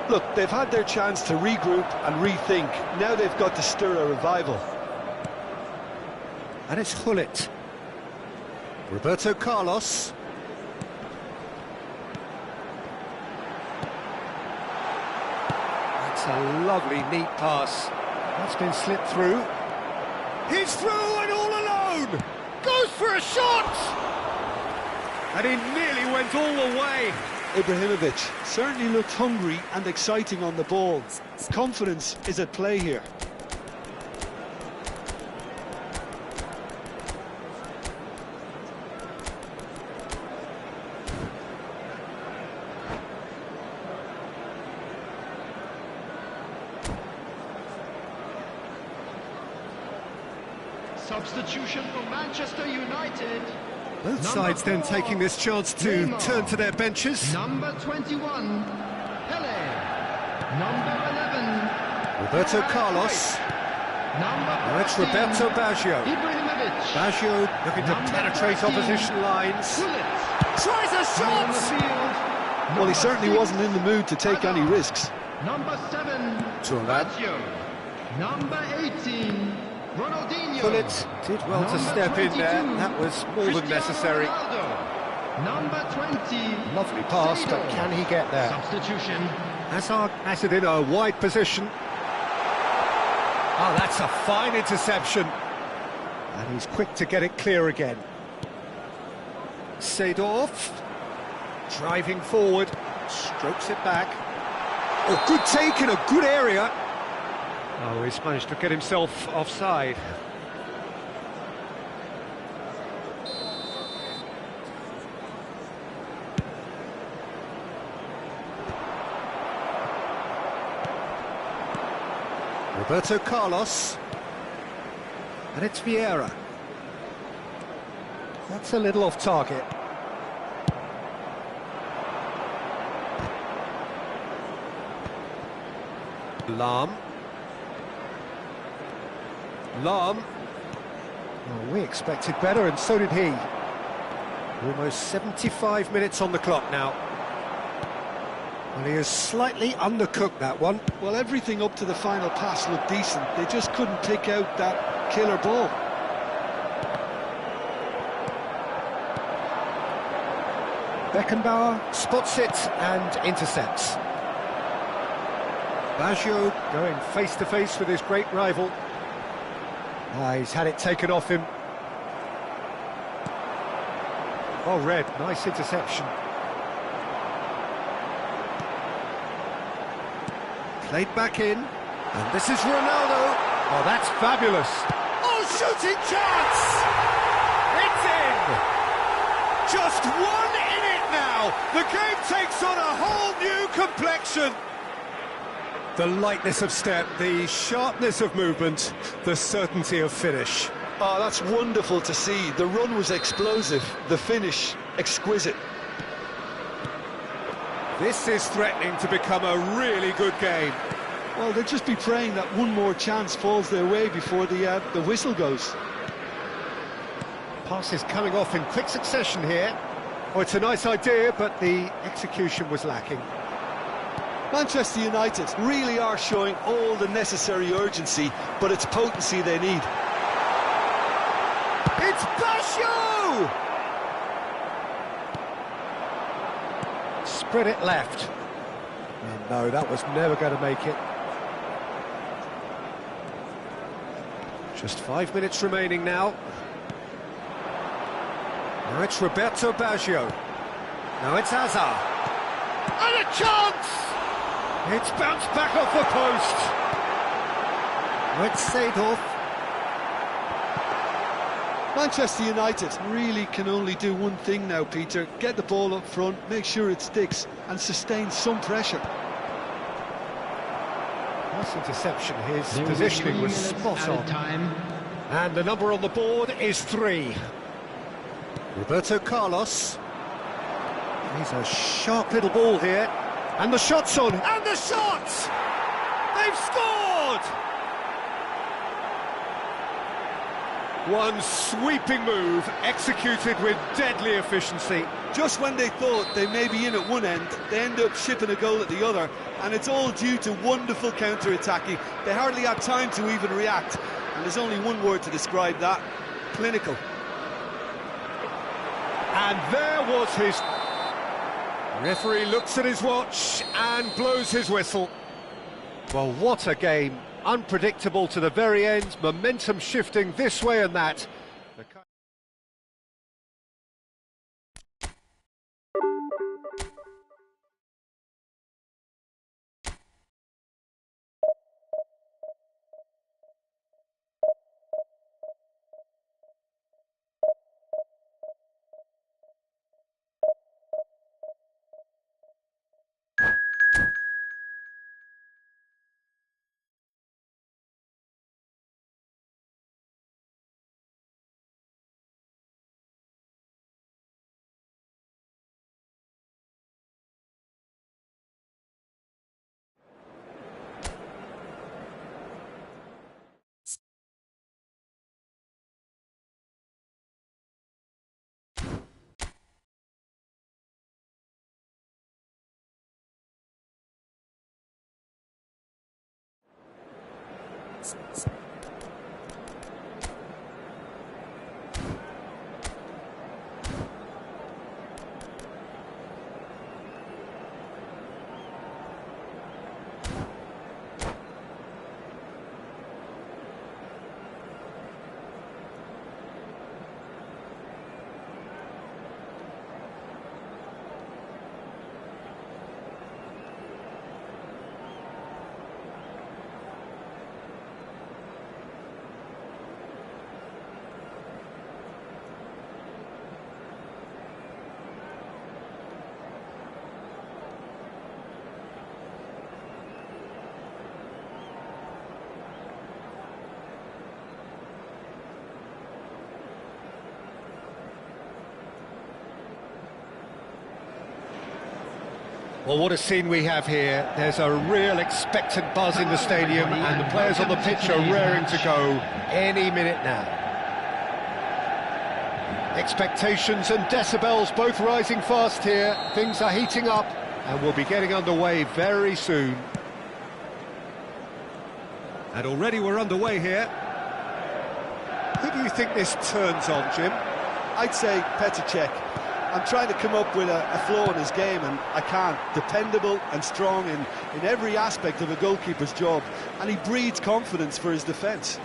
[SPEAKER 3] Look, they've had their chance to regroup and rethink. Now they've got to stir a revival.
[SPEAKER 1] And it's Hullet. Roberto Carlos. That's a lovely, neat pass. That's been slipped through. He's through and all alone! Goes for a shot! And he nearly went all the way.
[SPEAKER 3] Ibrahimovic certainly looked hungry and exciting on the ball. Confidence is at play here.
[SPEAKER 2] Substitution for Manchester United.
[SPEAKER 1] Both sides then taking this chance to turn to their benches.
[SPEAKER 2] Number 21, Pele. Number 11,
[SPEAKER 1] Roberto Carlos. Now it's Roberto Baggio.
[SPEAKER 2] Ibrahimovic.
[SPEAKER 1] Baggio looking to penetrate opposition lines. Tries a shot!
[SPEAKER 3] Well, he certainly wasn't in the mood to take any risks.
[SPEAKER 2] Number 7,
[SPEAKER 1] Turan.
[SPEAKER 2] Baggio. Number 18, Ronaldinho.
[SPEAKER 1] Hullet did well to
[SPEAKER 2] Number
[SPEAKER 1] step in there.
[SPEAKER 2] 22,
[SPEAKER 1] That was more than
[SPEAKER 2] Cristiano
[SPEAKER 1] necessary.
[SPEAKER 2] Ronaldo. Number 20,
[SPEAKER 1] Lovely pass, but can he get there?
[SPEAKER 2] substitution.
[SPEAKER 1] Hazard has it in a wide position. Oh, that's a fine interception. And he's quick to get it clear again. Seedorf, driving forward, strokes it back. Oh, good take in a good area. Oh, he's managed to get himself offside. Roberto Carlos. And it's Vieira. That's a little off target. Lahm. Oh, we expected better, and so did he. Almost 75 minutes on the clock now. Well, he has slightly undercooked that one.
[SPEAKER 3] Well, everything up to the final pass looked decent. They just couldn't pick out that killer ball.
[SPEAKER 1] Beckenbauer spots it and intercepts. Baggio going face-to-face with his great rival. He's had it taken off him. Oh, Red, nice interception. Played back in, and this is Ronaldo. Oh, that's fabulous. Oh, shooting chance! It's in! Just one in it now. The game takes on a whole new complexion. The lightness of step, the sharpness of movement, the certainty of finish.
[SPEAKER 3] Oh, that's wonderful to see. The run was explosive, the finish exquisite.
[SPEAKER 1] This is threatening to become a really good game.
[SPEAKER 3] Well, they'll just be praying that one more chance falls their way before the whistle goes.
[SPEAKER 1] Pass is coming off in quick succession here. Oh, it's a nice idea, but the execution was lacking.
[SPEAKER 3] Manchester United really are showing all the necessary urgency, but it's potency they need.
[SPEAKER 1] It's Baggio! Spread it left. And no, that was never going to make it. Just 5 minutes remaining now. Now it's Roberto Baggio. Now it's Hazard. And a chance! It's bounced back off the post. Now it's Seedorf.
[SPEAKER 3] Manchester United really can only do one thing now, Peter. Get the ball up front, make sure it sticks, and sustain some pressure.
[SPEAKER 1] Nice interception. His positioning was spot on. And the number on the board is 3. Roberto Carlos. He's a sharp little ball here. And the shot's on. And the shot! They've scored! One sweeping move, executed with deadly efficiency.
[SPEAKER 3] Just when they thought they may be in at one end, they end up shipping a goal at the other, and it's all due to wonderful counter-attacking. They hardly had time to even react, and there's only one word to describe that: clinical.
[SPEAKER 1] And there was his... Referee looks at his watch and blows his whistle. Well, what a game. Unpredictable to the very end, momentum shifting this way and that. Well, what a scene we have here. There's a real expectant buzz in the stadium, and the players on the pitch are raring to go any minute now. Expectations and decibels both rising fast here. Things are heating up, and we'll be getting underway very soon. And already we're underway here. Who do you think this turns on, Jim?
[SPEAKER 3] I'd say Petr Cech. I'm trying to come up with a flaw in his game, and I can't. Dependable and strong in every aspect of a goalkeeper's job, and he breeds confidence for his defence.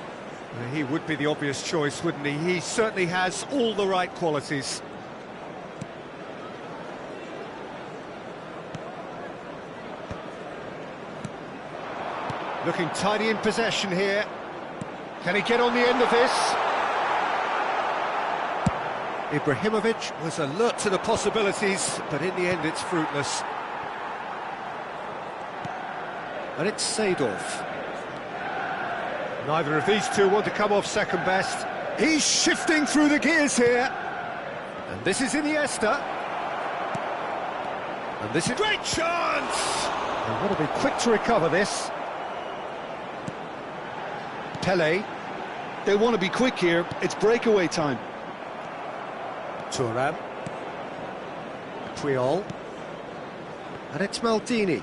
[SPEAKER 1] He would be the obvious choice, wouldn't he? He certainly has all the right qualities. Looking tidy in possession here. Can he get on the end of this? Ibrahimovic was alert to the possibilities, but in the end it's fruitless. And it's Seedorf. Neither of these two want to come off second best. He's shifting through the gears here. And this is Iniesta. And this is... Great chance! They've got to be quick to recover this. Pele.
[SPEAKER 3] They want to be quick here. It's breakaway time.
[SPEAKER 1] Thuram. Puyol. And it's Maldini.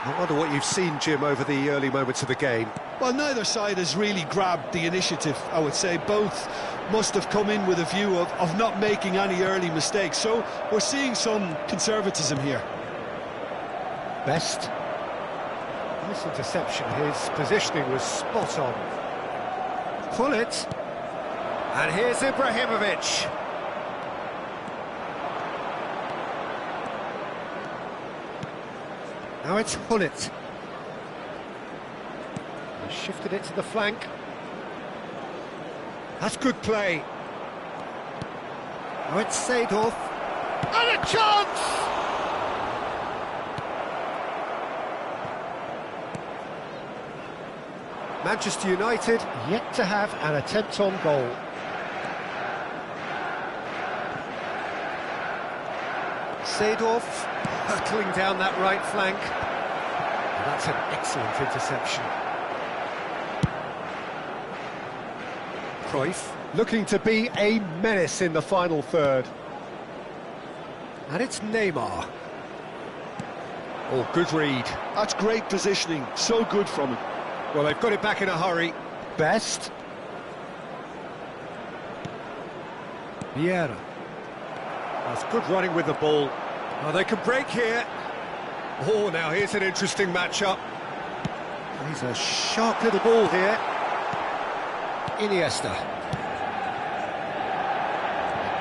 [SPEAKER 1] I wonder what you've seen, Jim, over the early moments of the game.
[SPEAKER 3] Well, neither side has really grabbed the initiative, I would say. Both must have come in with a view of not making any early mistakes. So we're seeing some conservatism here.
[SPEAKER 1] Best. Nice interception. His positioning was spot on. Pull it. And here's Ibrahimovic. Now it's Hullet. He shifted it to the flank. That's good play. Now it's Seedorf. And a chance! Manchester United yet to have an attempt on goal. Seedorf hurtling down that right flank. That's an excellent interception. Cruyff looking to be a menace in the final third. And it's Neymar. Oh, good read.
[SPEAKER 3] That's great positioning, so good from him.
[SPEAKER 1] Well, they've got it back in a hurry. Best.
[SPEAKER 4] Vieira.
[SPEAKER 1] That's good running with the ball. Oh, they can break here. Oh, now here's an interesting matchup. He's a sharp little ball here. Iniesta.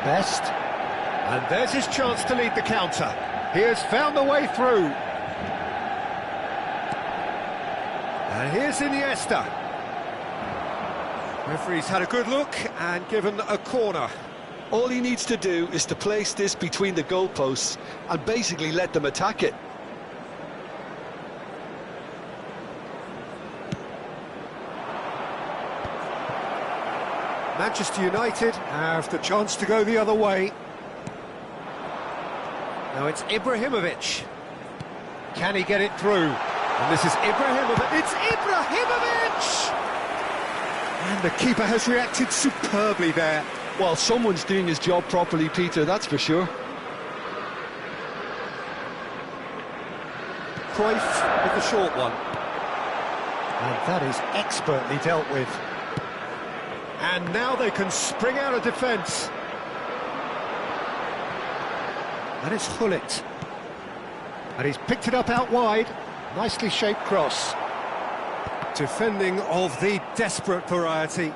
[SPEAKER 1] Best. And there's his chance to lead the counter. He has found the way through. And here's Iniesta. Referee's had a good look and given a corner.
[SPEAKER 3] All he needs to do is to place this between the goalposts and basically let them attack it.
[SPEAKER 1] Manchester United have the chance to go the other way. Now it's Ibrahimovic. Can he get it through? And this is Ibrahimovic. It's Ibrahimovic! And the keeper has reacted superbly there.
[SPEAKER 3] Well, someone's doing his job properly, Peter, that's for sure.
[SPEAKER 1] Cruyff with the short one. And that is expertly dealt with. And now they can spring out of defence. And it's Gullit. And he's picked it up out wide. Nicely shaped cross. Defending of the desperate variety.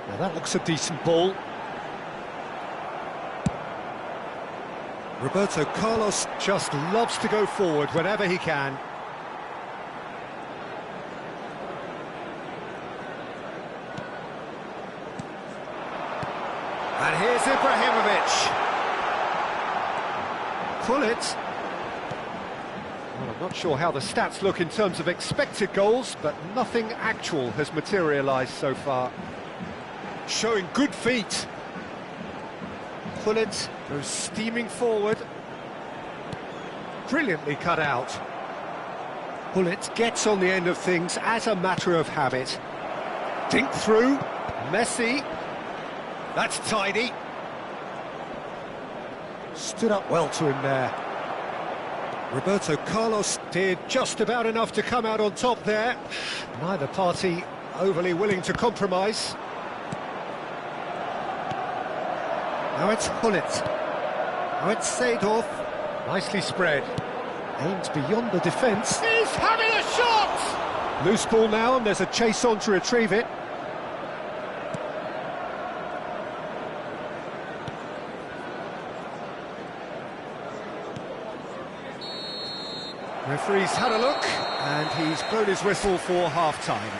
[SPEAKER 1] Now that looks a decent ball. Roberto Carlos just loves to go forward whenever he can. And here's Ibrahimovic. Gullit. Well, I'm not sure how the stats look in terms of expected goals, but nothing actual has materialised so far. Showing good feet. Gullit goes steaming forward. Brilliantly cut out. Gullit gets on the end of things as a matter of habit. Dink through. Messi. That's tidy. Stood up well to him there. Roberto Carlos did just about enough to come out on top there. Neither party overly willing to compromise. Now it's Gullit. Now it's Seedorf. Nicely spread. Aims beyond the defence. He's having a shot! Loose ball now, and there's a chase on to retrieve it. Referee's had a look, and he's blown his whistle for half-time.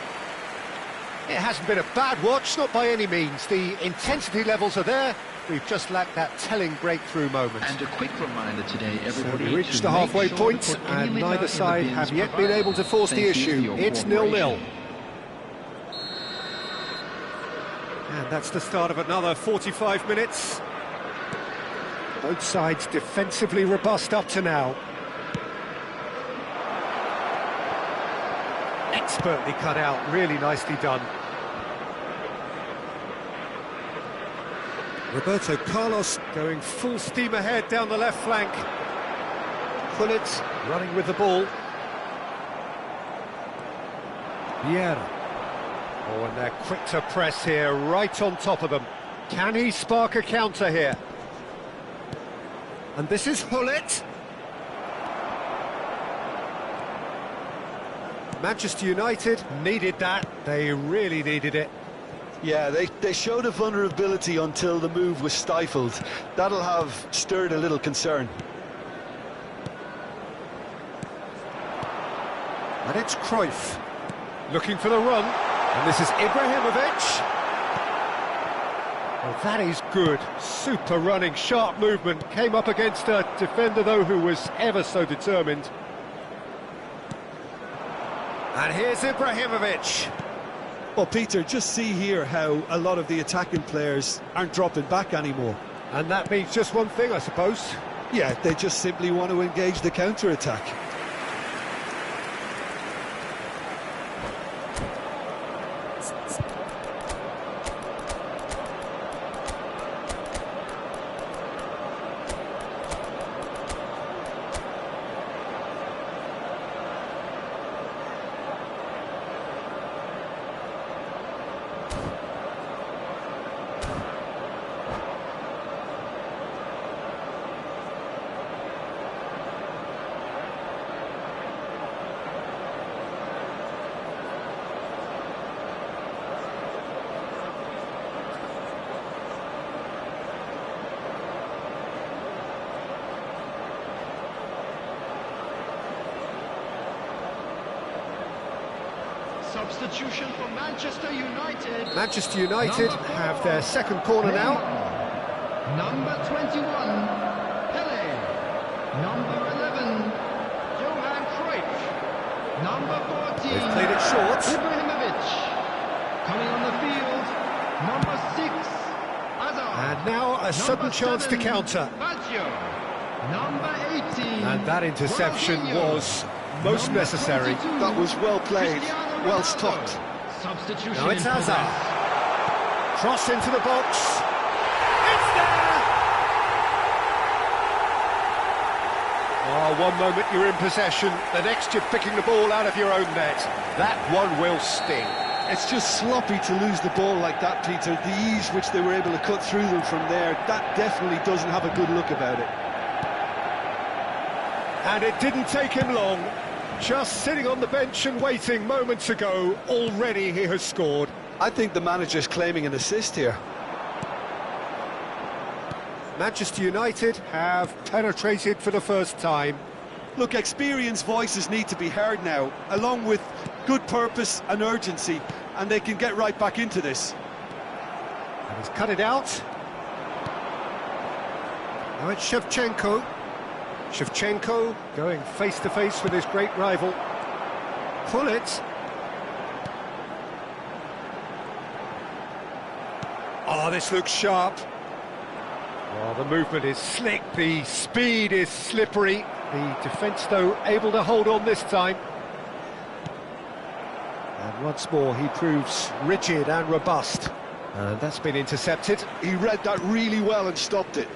[SPEAKER 1] It hasn't been a bad watch, not by any means. The intensity levels are there. We've just lacked that telling breakthrough moment.
[SPEAKER 2] And a quick reminder today, everybody.
[SPEAKER 1] So we reached the halfway point, and neither side have yet been able to force the issue. It's 0-0. And that's the start of another 45 minutes. Both sides defensively robust up to now. Expertly cut out, really nicely done. Roberto Carlos going full steam ahead down the left flank. Gullit running with the ball.
[SPEAKER 4] Vieira.
[SPEAKER 1] Oh, and they're quick to press here, right on top of them. Can he spark a counter here? And this is Gullit. Manchester United needed that. They really needed it.
[SPEAKER 3] Yeah, they showed a vulnerability until the move was stifled. That'll have stirred a little concern.
[SPEAKER 1] And it's Cruyff looking for the run. And this is Ibrahimovic. Well, that is good. Super running, sharp movement. Came up against a defender, though, who was ever so determined. And here's Ibrahimovic.
[SPEAKER 3] Well, Peter, just see here how a lot of the attacking players aren't dropping back anymore.
[SPEAKER 1] And that means just one thing, I suppose.
[SPEAKER 3] Yeah, they just simply want to engage the counter-attack.
[SPEAKER 2] Substitution for Manchester United.
[SPEAKER 1] Manchester United have their second corner now.
[SPEAKER 2] Number 21, Pele. Number 11, Johan Cruyff. Number 14,
[SPEAKER 1] They've played it short.
[SPEAKER 2] Ibrahimovic. Coming on the field, number 6, Hazard.
[SPEAKER 1] And now a sudden chance to counter.
[SPEAKER 2] Baggio. Number 18.
[SPEAKER 1] And that interception was most necessary.
[SPEAKER 3] That was well played, well stopped.
[SPEAKER 2] Substitution.
[SPEAKER 1] Now it's
[SPEAKER 2] in progress.
[SPEAKER 1] Hazard. Cross into the box. It's there! Oh, one moment you're in possession, the next you're picking the ball out of your own net. That one will sting.
[SPEAKER 3] It's just sloppy to lose the ball like that, Peter. The ease which they were able to cut through them from there, that definitely doesn't have a good look about it.
[SPEAKER 1] And it didn't take him long. Just sitting on the bench and waiting moments ago, already he has scored.
[SPEAKER 3] I think the manager's claiming an assist here.
[SPEAKER 1] Manchester United have penetrated for the first time.
[SPEAKER 3] Look, experienced voices need to be heard now, along with good purpose and urgency, and they can get right back into this.
[SPEAKER 1] And he's cut it out. Now it's Shevchenko. Shevchenko going face-to-face with his great rival. Pullet. Oh, this looks sharp. Oh, the movement is slick, the speed is slippery. The defence, though, able to hold on this time. And once more, he proves rigid and robust. And that's been intercepted.
[SPEAKER 3] He read that really well and stopped it.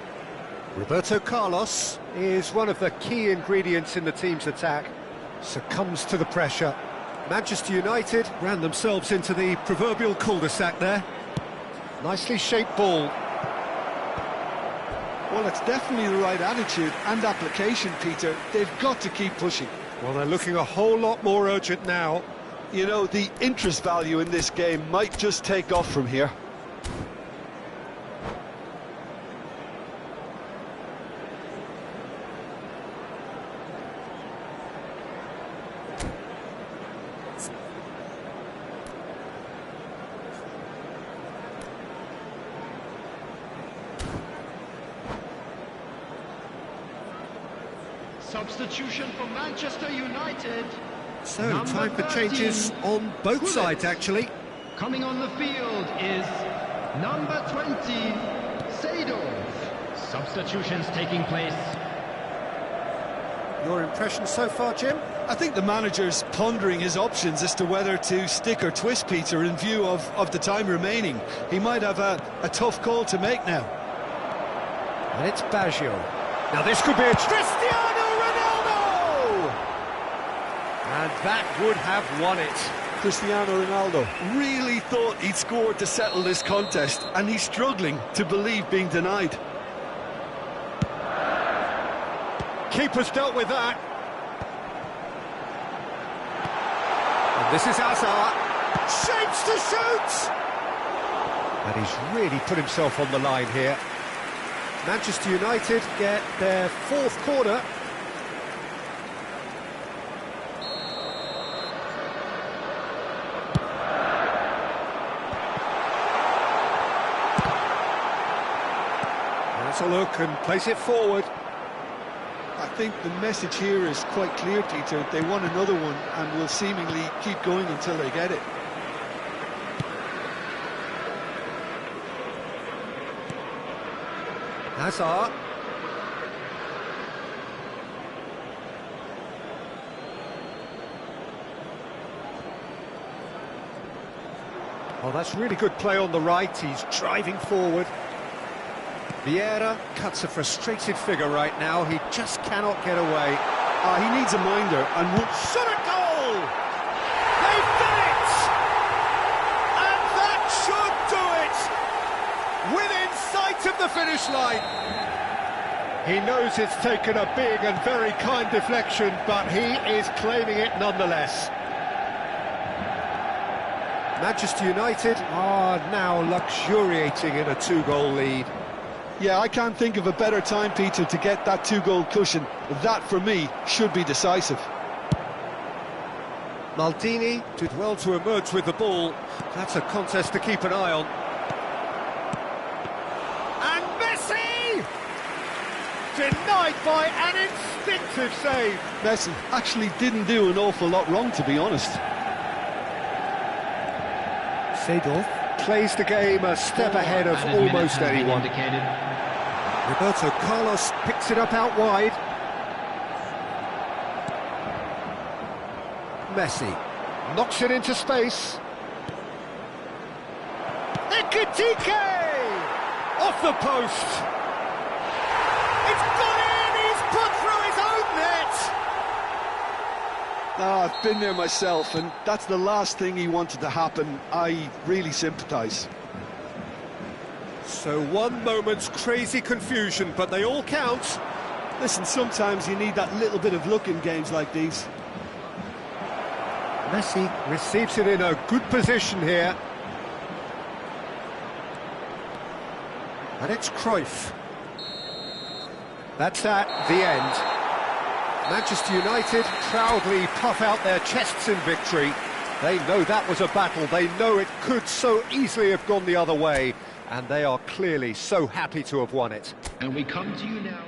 [SPEAKER 1] Roberto Carlos is one of the key ingredients in the team's attack. Succumbs to the pressure. Manchester United ran themselves into the proverbial cul-de-sac there. Nicely shaped ball.
[SPEAKER 3] Well, it's definitely the right attitude and application, Peter. They've got to keep pushing.
[SPEAKER 1] Well, they're looking a whole lot more urgent now.
[SPEAKER 3] You know, the interest value in this game might just take off from here.
[SPEAKER 2] Substitution for Manchester United.
[SPEAKER 1] So,
[SPEAKER 2] Number
[SPEAKER 1] time for
[SPEAKER 2] 13,
[SPEAKER 1] changes on both
[SPEAKER 2] Pullet.
[SPEAKER 1] sides, actually.
[SPEAKER 2] Coming on the field is number 20, Seedorf. Substitutions taking place.
[SPEAKER 1] Your impression so far, Jim?
[SPEAKER 3] I think the manager's pondering his options as to whether to stick or twist, Peter, in view of the time remaining. He might have a tough call to make now.
[SPEAKER 1] And it's Baggio. Now this could be a Cristiano Ronaldo! And that would have won it.
[SPEAKER 3] Cristiano Ronaldo really thought he'd scored to settle this contest, and he's struggling to believe being denied.
[SPEAKER 1] Keeper's dealt with that. And this is Hazard. Shapes to shoot! And he's really put himself on the line here. Manchester United get their fourth corner. Let's a look and place it forward.
[SPEAKER 3] I think the message here is quite clear, Peter. They want another one and will seemingly keep going until they get it.
[SPEAKER 1] Hazard. Oh, that's really good play on the right. He's driving forward. Vieira cuts a frustrated figure right now. He just cannot get away.
[SPEAKER 3] He needs a minder and
[SPEAKER 1] Shot a goal! They've done it! And that should do it! Within sight of the finish line. He knows it's taken a big and very kind deflection, but he is claiming it nonetheless. Manchester United are now luxuriating in a two-goal lead.
[SPEAKER 3] Yeah, I can't think of a better time, Peter, to get that two-goal cushion. That, for me, should be decisive.
[SPEAKER 1] Maldini did well to emerge with the ball. That's a contest to keep an eye on. And Messi! Denied by an instinctive save.
[SPEAKER 3] Messi actually didn't do an awful lot wrong, to be honest.
[SPEAKER 1] Seedorf plays the game a step ahead of almost anyone. Roberto Carlos picks it up out wide. Messi knocks it into space. Ekitike! Off the post! It's gone in! He's put through his own net!
[SPEAKER 3] I've been there myself, and that's the last thing he wanted to happen. I really sympathise.
[SPEAKER 1] So one moment's crazy confusion, but they all count.
[SPEAKER 3] Listen, sometimes you need that little bit of luck in games like these.
[SPEAKER 1] Messi receives it in a good position here. And it's Cruyff. That's at the end. Manchester United proudly puff out their chests in victory. They know that was a battle. They know it could so easily have gone the other way. And they are clearly so happy to have won it.
[SPEAKER 2] And we come to you now.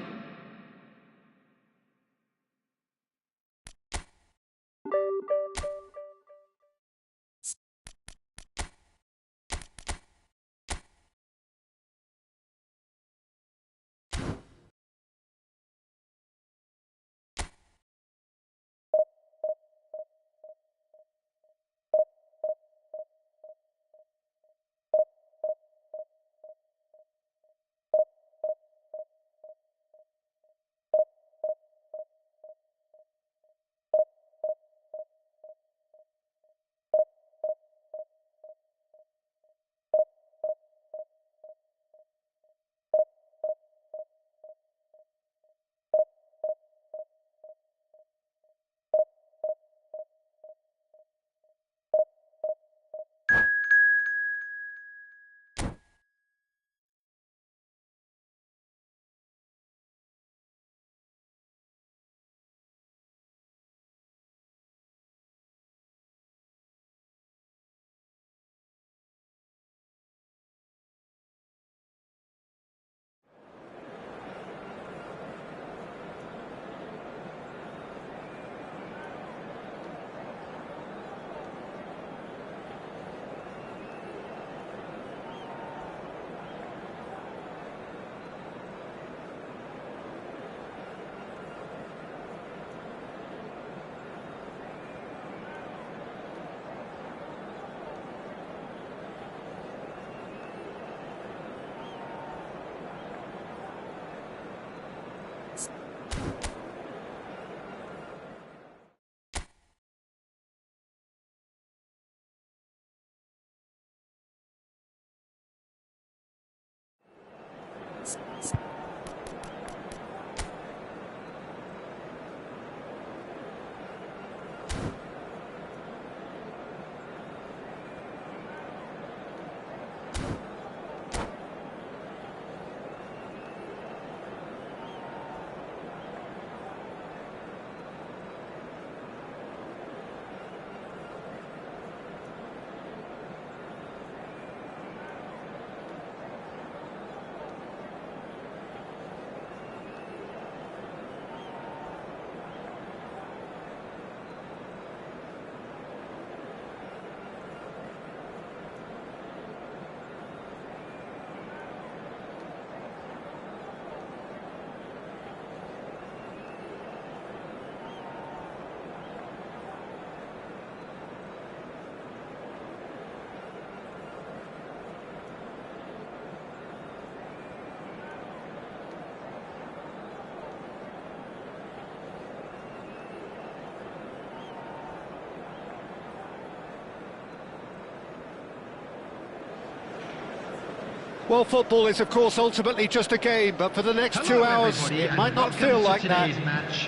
[SPEAKER 1] Well, football is, of course, ultimately just a game, but for the next 2 hours, it might not feel like that.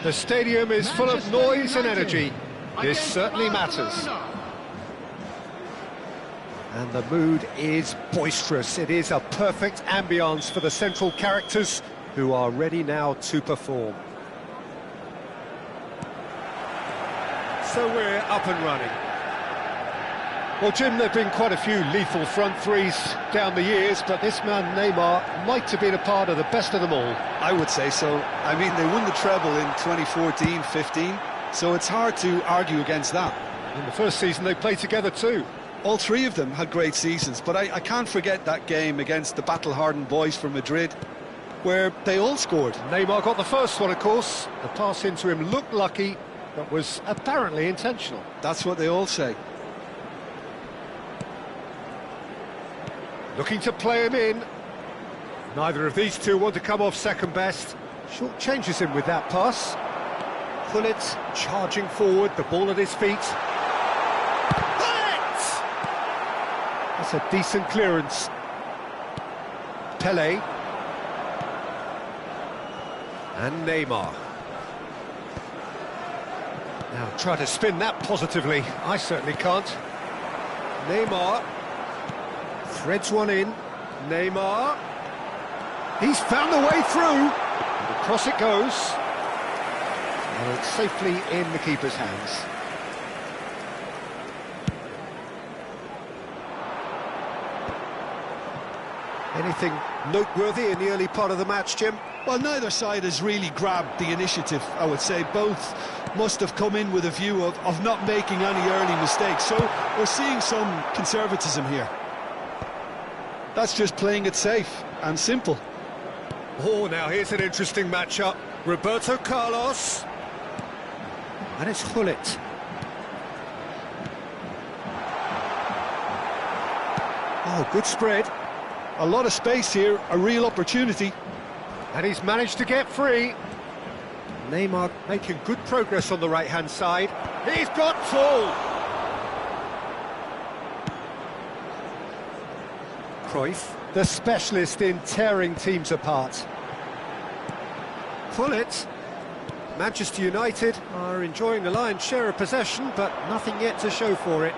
[SPEAKER 1] The stadium is full of noise and energy. This certainly matters. And the mood is boisterous. It is a perfect ambience for the central characters who are ready now to perform. So we're up and running. Well, Jim, there have been quite a few lethal front threes down the years, but this man, Neymar, might have been a part of the best of them all.
[SPEAKER 3] I would say so. I mean, they won the treble in 2014-15, so it's hard to argue against that.
[SPEAKER 1] In the first season, they played together too.
[SPEAKER 3] All three of them had great seasons, but I can't forget that game against the battle-hardened boys from Madrid, where they all scored.
[SPEAKER 1] Neymar got the first one, of course. The pass into him looked lucky, but was apparently intentional.
[SPEAKER 3] That's what they all say.
[SPEAKER 1] Looking to play him in. Neither of these two want to come off second best. Short changes him with that pass. Gullit charging forward, the ball at his feet. Gullit! That's a decent clearance. Pelé. And Neymar. Now try to spin that positively. I certainly can't. Neymar. Threads one in. Neymar. He's found a way through. And across it goes. And it's safely in the keeper's hands. Anything noteworthy in the early part of the match, Jim?
[SPEAKER 3] Well, neither side has really grabbed the initiative, I would say. Both must have come in with a view of not making any early mistakes. So we're seeing some conservatism here. That's just playing it safe and simple.
[SPEAKER 1] Oh, now here's an interesting matchup. Roberto Carlos. And it's Gullit. Oh, good spread.
[SPEAKER 3] A lot of space here, a real opportunity.
[SPEAKER 1] And he's managed to get free. Neymar making good progress on the right-hand side. He's got full. Cruyff, the specialist in tearing teams apart. Gullit. Manchester United are enjoying the lion's share of possession, but nothing yet to show for it.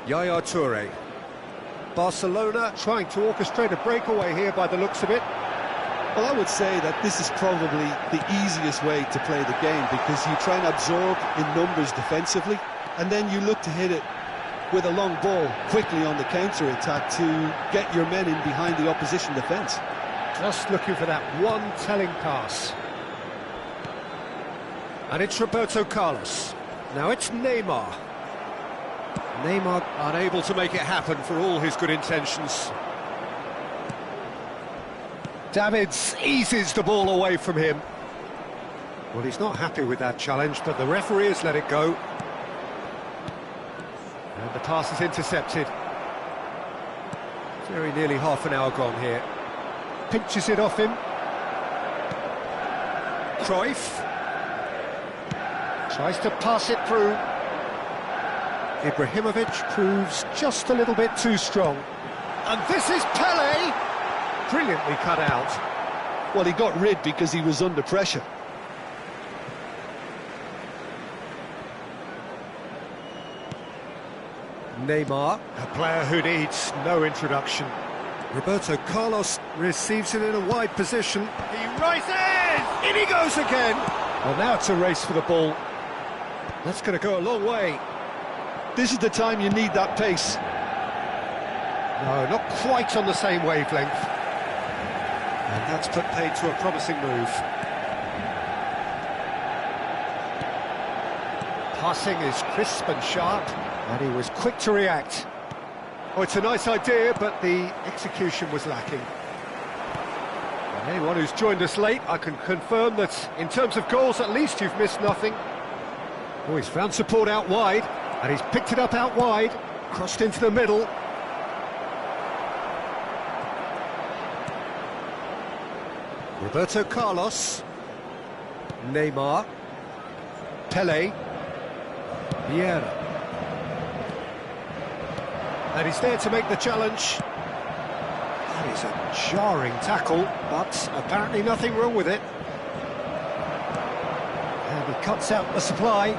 [SPEAKER 1] Yaya Toure. Barcelona trying to orchestrate a breakaway here by the looks of it.
[SPEAKER 3] Well, I would say that this is probably the easiest way to play the game, because you try and absorb in numbers defensively, and then you look to hit it with a long ball quickly on the counter-attack to get your men in behind the opposition defence.
[SPEAKER 1] Just looking for that one telling pass. And it's Roberto Carlos. Now it's Neymar. Neymar unable to make it happen for all his good intentions. Davids eases the ball away from him. Well, he's not happy with that challenge, but the referee has let it go. And the pass is intercepted. Very nearly half an hour gone here. Pinches it off him. Cruyff. Tries to pass it through. Ibrahimovic proves just a little bit too strong. And this is Pelé! Brilliantly cut out.
[SPEAKER 3] Well, he got rid because he was under pressure.
[SPEAKER 1] Neymar, a player who needs no introduction. Roberto Carlos receives it in a wide position. He rises! In he goes again! Well, now it's a race for the ball. That's going to go a long way.
[SPEAKER 3] This is the time you need that pace.
[SPEAKER 1] No, not quite on the same wavelength. And that's put paid to a promising move. Passing is crisp and sharp, and he was quick to react. Oh, it's a nice idea, but the execution was lacking. And anyone who's joined us late, I can confirm that in terms of goals, at least you've missed nothing. Oh, he's found support out wide, and he's picked it up out wide, crossed into the middle. Roberto Carlos. Neymar. Pelé. Vieira. And he's there to make the challenge. That is a jarring tackle, but apparently nothing wrong with it. And he cuts out the supply.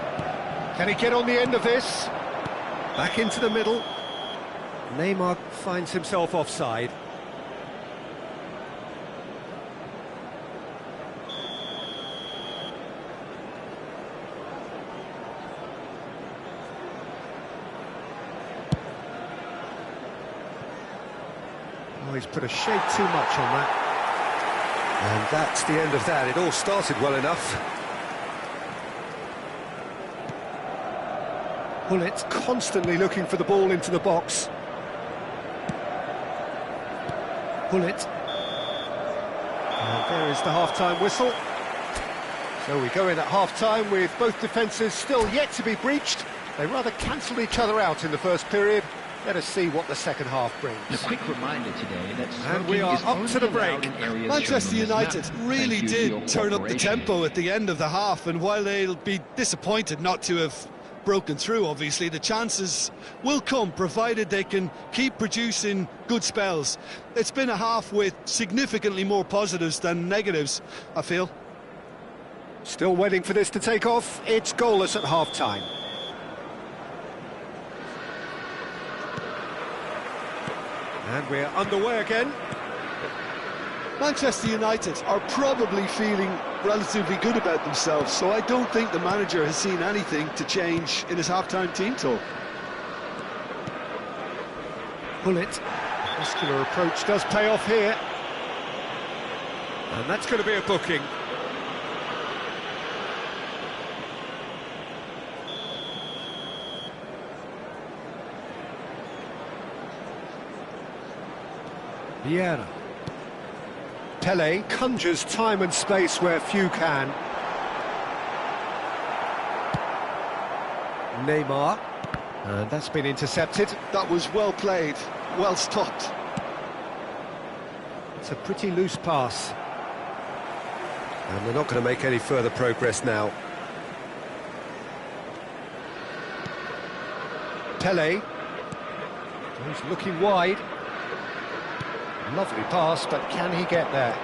[SPEAKER 1] Can he get on the end of this? Back into the middle. Neymar finds himself offside. he's put a shade too much on that. And that's the end of that. It all started well enough. Hullit's constantly looking for the ball into the box. Hullit. And there is the half-time whistle. So we go in at half-time with both defences still yet to be breached. They rather cancelled each other out in the first period. Let us see what the second half brings.
[SPEAKER 2] A quick reminder today that
[SPEAKER 1] and we are up to the break.
[SPEAKER 3] Manchester United really did turn up the tempo at the end of the half, and while they'll be disappointed not to have broken through, obviously, the chances will come, provided they can keep producing good spells. It's been a half with significantly more positives than negatives, I feel.
[SPEAKER 1] Still waiting for this to take off. It's goalless at half-time. And we're underway again.
[SPEAKER 3] Manchester United are probably feeling relatively good about themselves, so I don't think the manager has seen anything to change in his half-time team talk.
[SPEAKER 1] Hullit. Muscular approach does pay off here. And that's going to be a booking.
[SPEAKER 4] Vieira.
[SPEAKER 1] Pele conjures time and space where few can. Neymar. And that's been intercepted.
[SPEAKER 3] That was well played, well stopped.
[SPEAKER 1] It's a pretty loose pass. And they're not going to make any further progress now. Pele. He's looking wide. Lovely pass, but can he get there?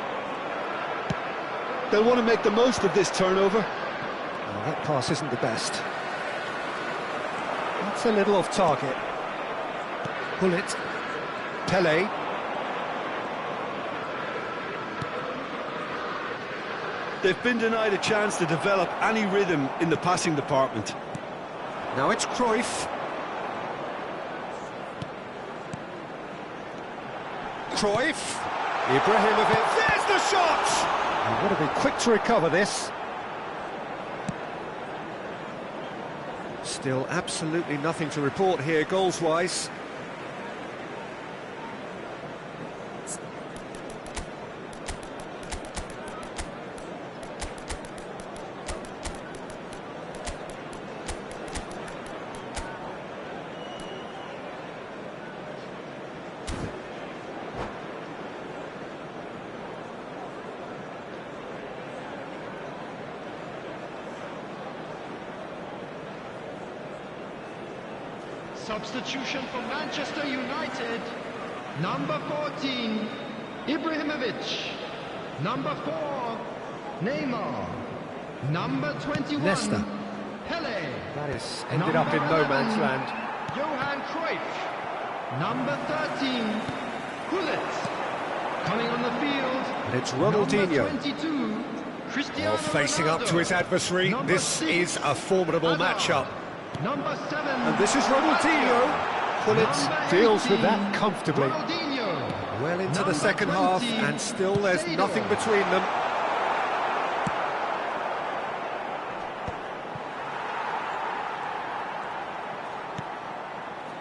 [SPEAKER 3] They'll want to make the most of this turnover.
[SPEAKER 1] Well, that pass isn't the best. That's a little off target. Hullit. Pele.
[SPEAKER 3] They've been denied a chance to develop any rhythm in the passing department.
[SPEAKER 1] Now it's Cruyff. Cruyff. Ibrahimovic. There's the shot! You've got to be quick to recover this. Still absolutely nothing to report here goals-wise.
[SPEAKER 2] Substitution for Manchester United. Number 14, Ibrahimovic. Number 4, Neymar. Number 21,
[SPEAKER 1] Leicester.
[SPEAKER 2] Pele.
[SPEAKER 1] That is ended up in no man's land.
[SPEAKER 2] Johan Cruyff. Number 13, Hullit. Coming on the field.
[SPEAKER 1] And it's Ronaldinho.
[SPEAKER 2] Number 22, Cristiano
[SPEAKER 1] Well, facing up to his adversary,
[SPEAKER 2] Number
[SPEAKER 1] this
[SPEAKER 2] 6,
[SPEAKER 1] is a formidable
[SPEAKER 2] Hazard.
[SPEAKER 1] matchup.
[SPEAKER 2] Number 7,
[SPEAKER 1] And this is Ronaldinho. Hullit deals with that comfortably.
[SPEAKER 2] Ronaldinho.
[SPEAKER 1] Well into the
[SPEAKER 2] Number
[SPEAKER 1] second
[SPEAKER 2] 20,
[SPEAKER 1] half, and still there's
[SPEAKER 2] Seedorf.
[SPEAKER 1] nothing between them.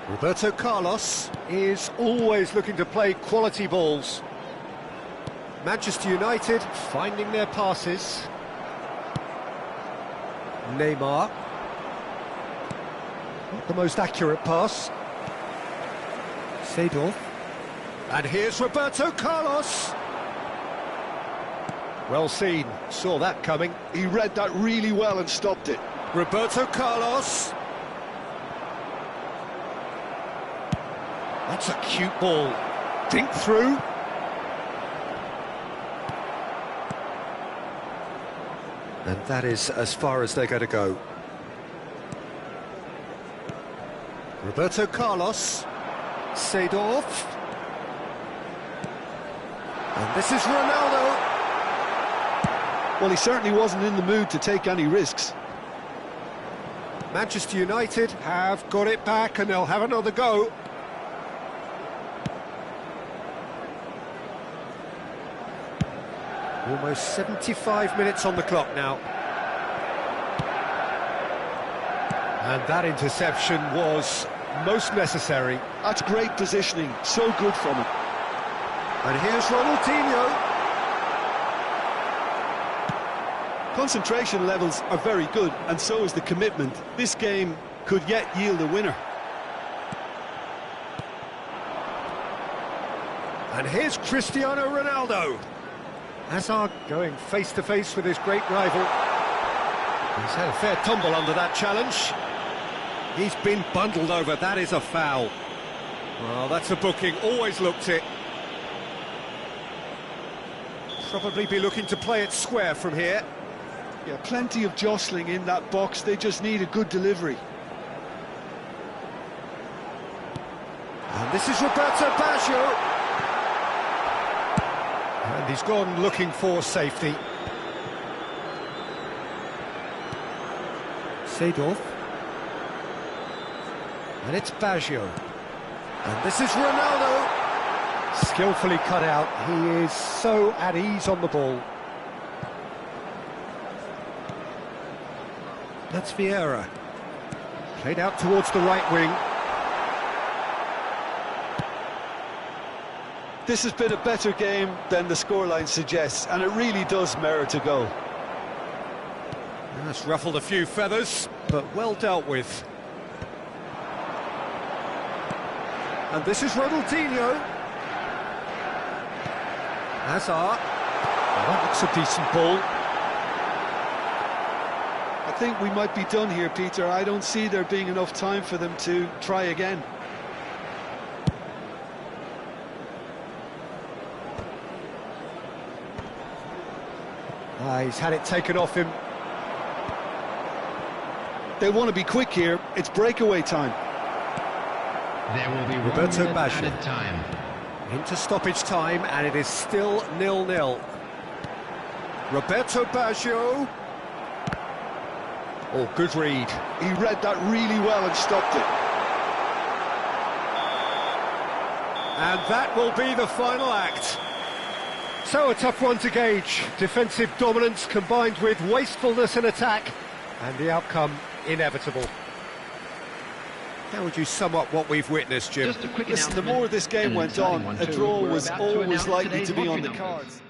[SPEAKER 1] Roberto Carlos is always looking to play quality balls. Manchester United finding their passes. Neymar. Not the most accurate pass. Seedorf. And here's Roberto Carlos. Well seen, saw that coming.
[SPEAKER 3] He read that really well and stopped it.
[SPEAKER 1] Roberto Carlos. That's a cute ball. Dink through. And that is as far as they're going to go. Roberto Carlos. Seedorf. And this is Ronaldo.
[SPEAKER 3] Well, he certainly wasn't in the mood to take any risks.
[SPEAKER 1] Manchester United have got it back and they'll have another go. Almost 75 minutes on the clock now. And that interception was most necessary.
[SPEAKER 3] That's great positioning, so good from him.
[SPEAKER 1] And here's Ronaldinho.
[SPEAKER 3] Concentration levels are very good, and so is the commitment. This game could yet yield a winner.
[SPEAKER 1] And here's Cristiano Ronaldo. Hazard going face-to-face with his great rival. He's had a fair tumble under that challenge. He's been bundled over, that is a foul. Well, that's a booking, always looked it. Probably be looking to play it square from here.
[SPEAKER 3] Yeah, plenty of jostling in that box, they just need a good delivery.
[SPEAKER 1] And this is Roberto Baggio. And he's gone looking for safety. Seedorf. And it's Baggio. And this is Ronaldo. Skillfully cut out. He is so at ease on the ball. That's Vieira. Played out towards the right wing.
[SPEAKER 3] This has been a better game than the scoreline suggests, and it really does merit a goal.
[SPEAKER 1] That's ruffled a few feathers, but well dealt with. And this is Ronaldinho. Hazard. Well, that looks a decent ball.
[SPEAKER 3] I think we might be done here, Peter. I don't see there being enough time for them to try again.
[SPEAKER 1] He's had it taken off him.
[SPEAKER 3] They want to be quick here. It's breakaway time.
[SPEAKER 2] There will be
[SPEAKER 1] Roberto
[SPEAKER 2] 1 minute
[SPEAKER 1] Baggio.
[SPEAKER 2] added time.
[SPEAKER 1] Into stoppage time, and it is still 0-0. Roberto Baggio. Oh, good read.
[SPEAKER 3] He read that really well and stopped it.
[SPEAKER 1] And that will be the final act. So a tough one to gauge. Defensive dominance combined with wastefulness in attack, and the outcome inevitable. How would you sum up what we've witnessed, Jim?
[SPEAKER 2] Just a quick
[SPEAKER 3] Listen, the
[SPEAKER 2] announcement.
[SPEAKER 3] more this game
[SPEAKER 2] An
[SPEAKER 3] went
[SPEAKER 2] exciting
[SPEAKER 3] on,
[SPEAKER 2] one
[SPEAKER 3] a
[SPEAKER 2] too.
[SPEAKER 3] draw
[SPEAKER 2] We're
[SPEAKER 3] was
[SPEAKER 2] about to
[SPEAKER 3] always
[SPEAKER 2] announce
[SPEAKER 3] likely to
[SPEAKER 2] today's
[SPEAKER 3] be on
[SPEAKER 2] entry
[SPEAKER 3] the
[SPEAKER 2] numbers.
[SPEAKER 3] cards.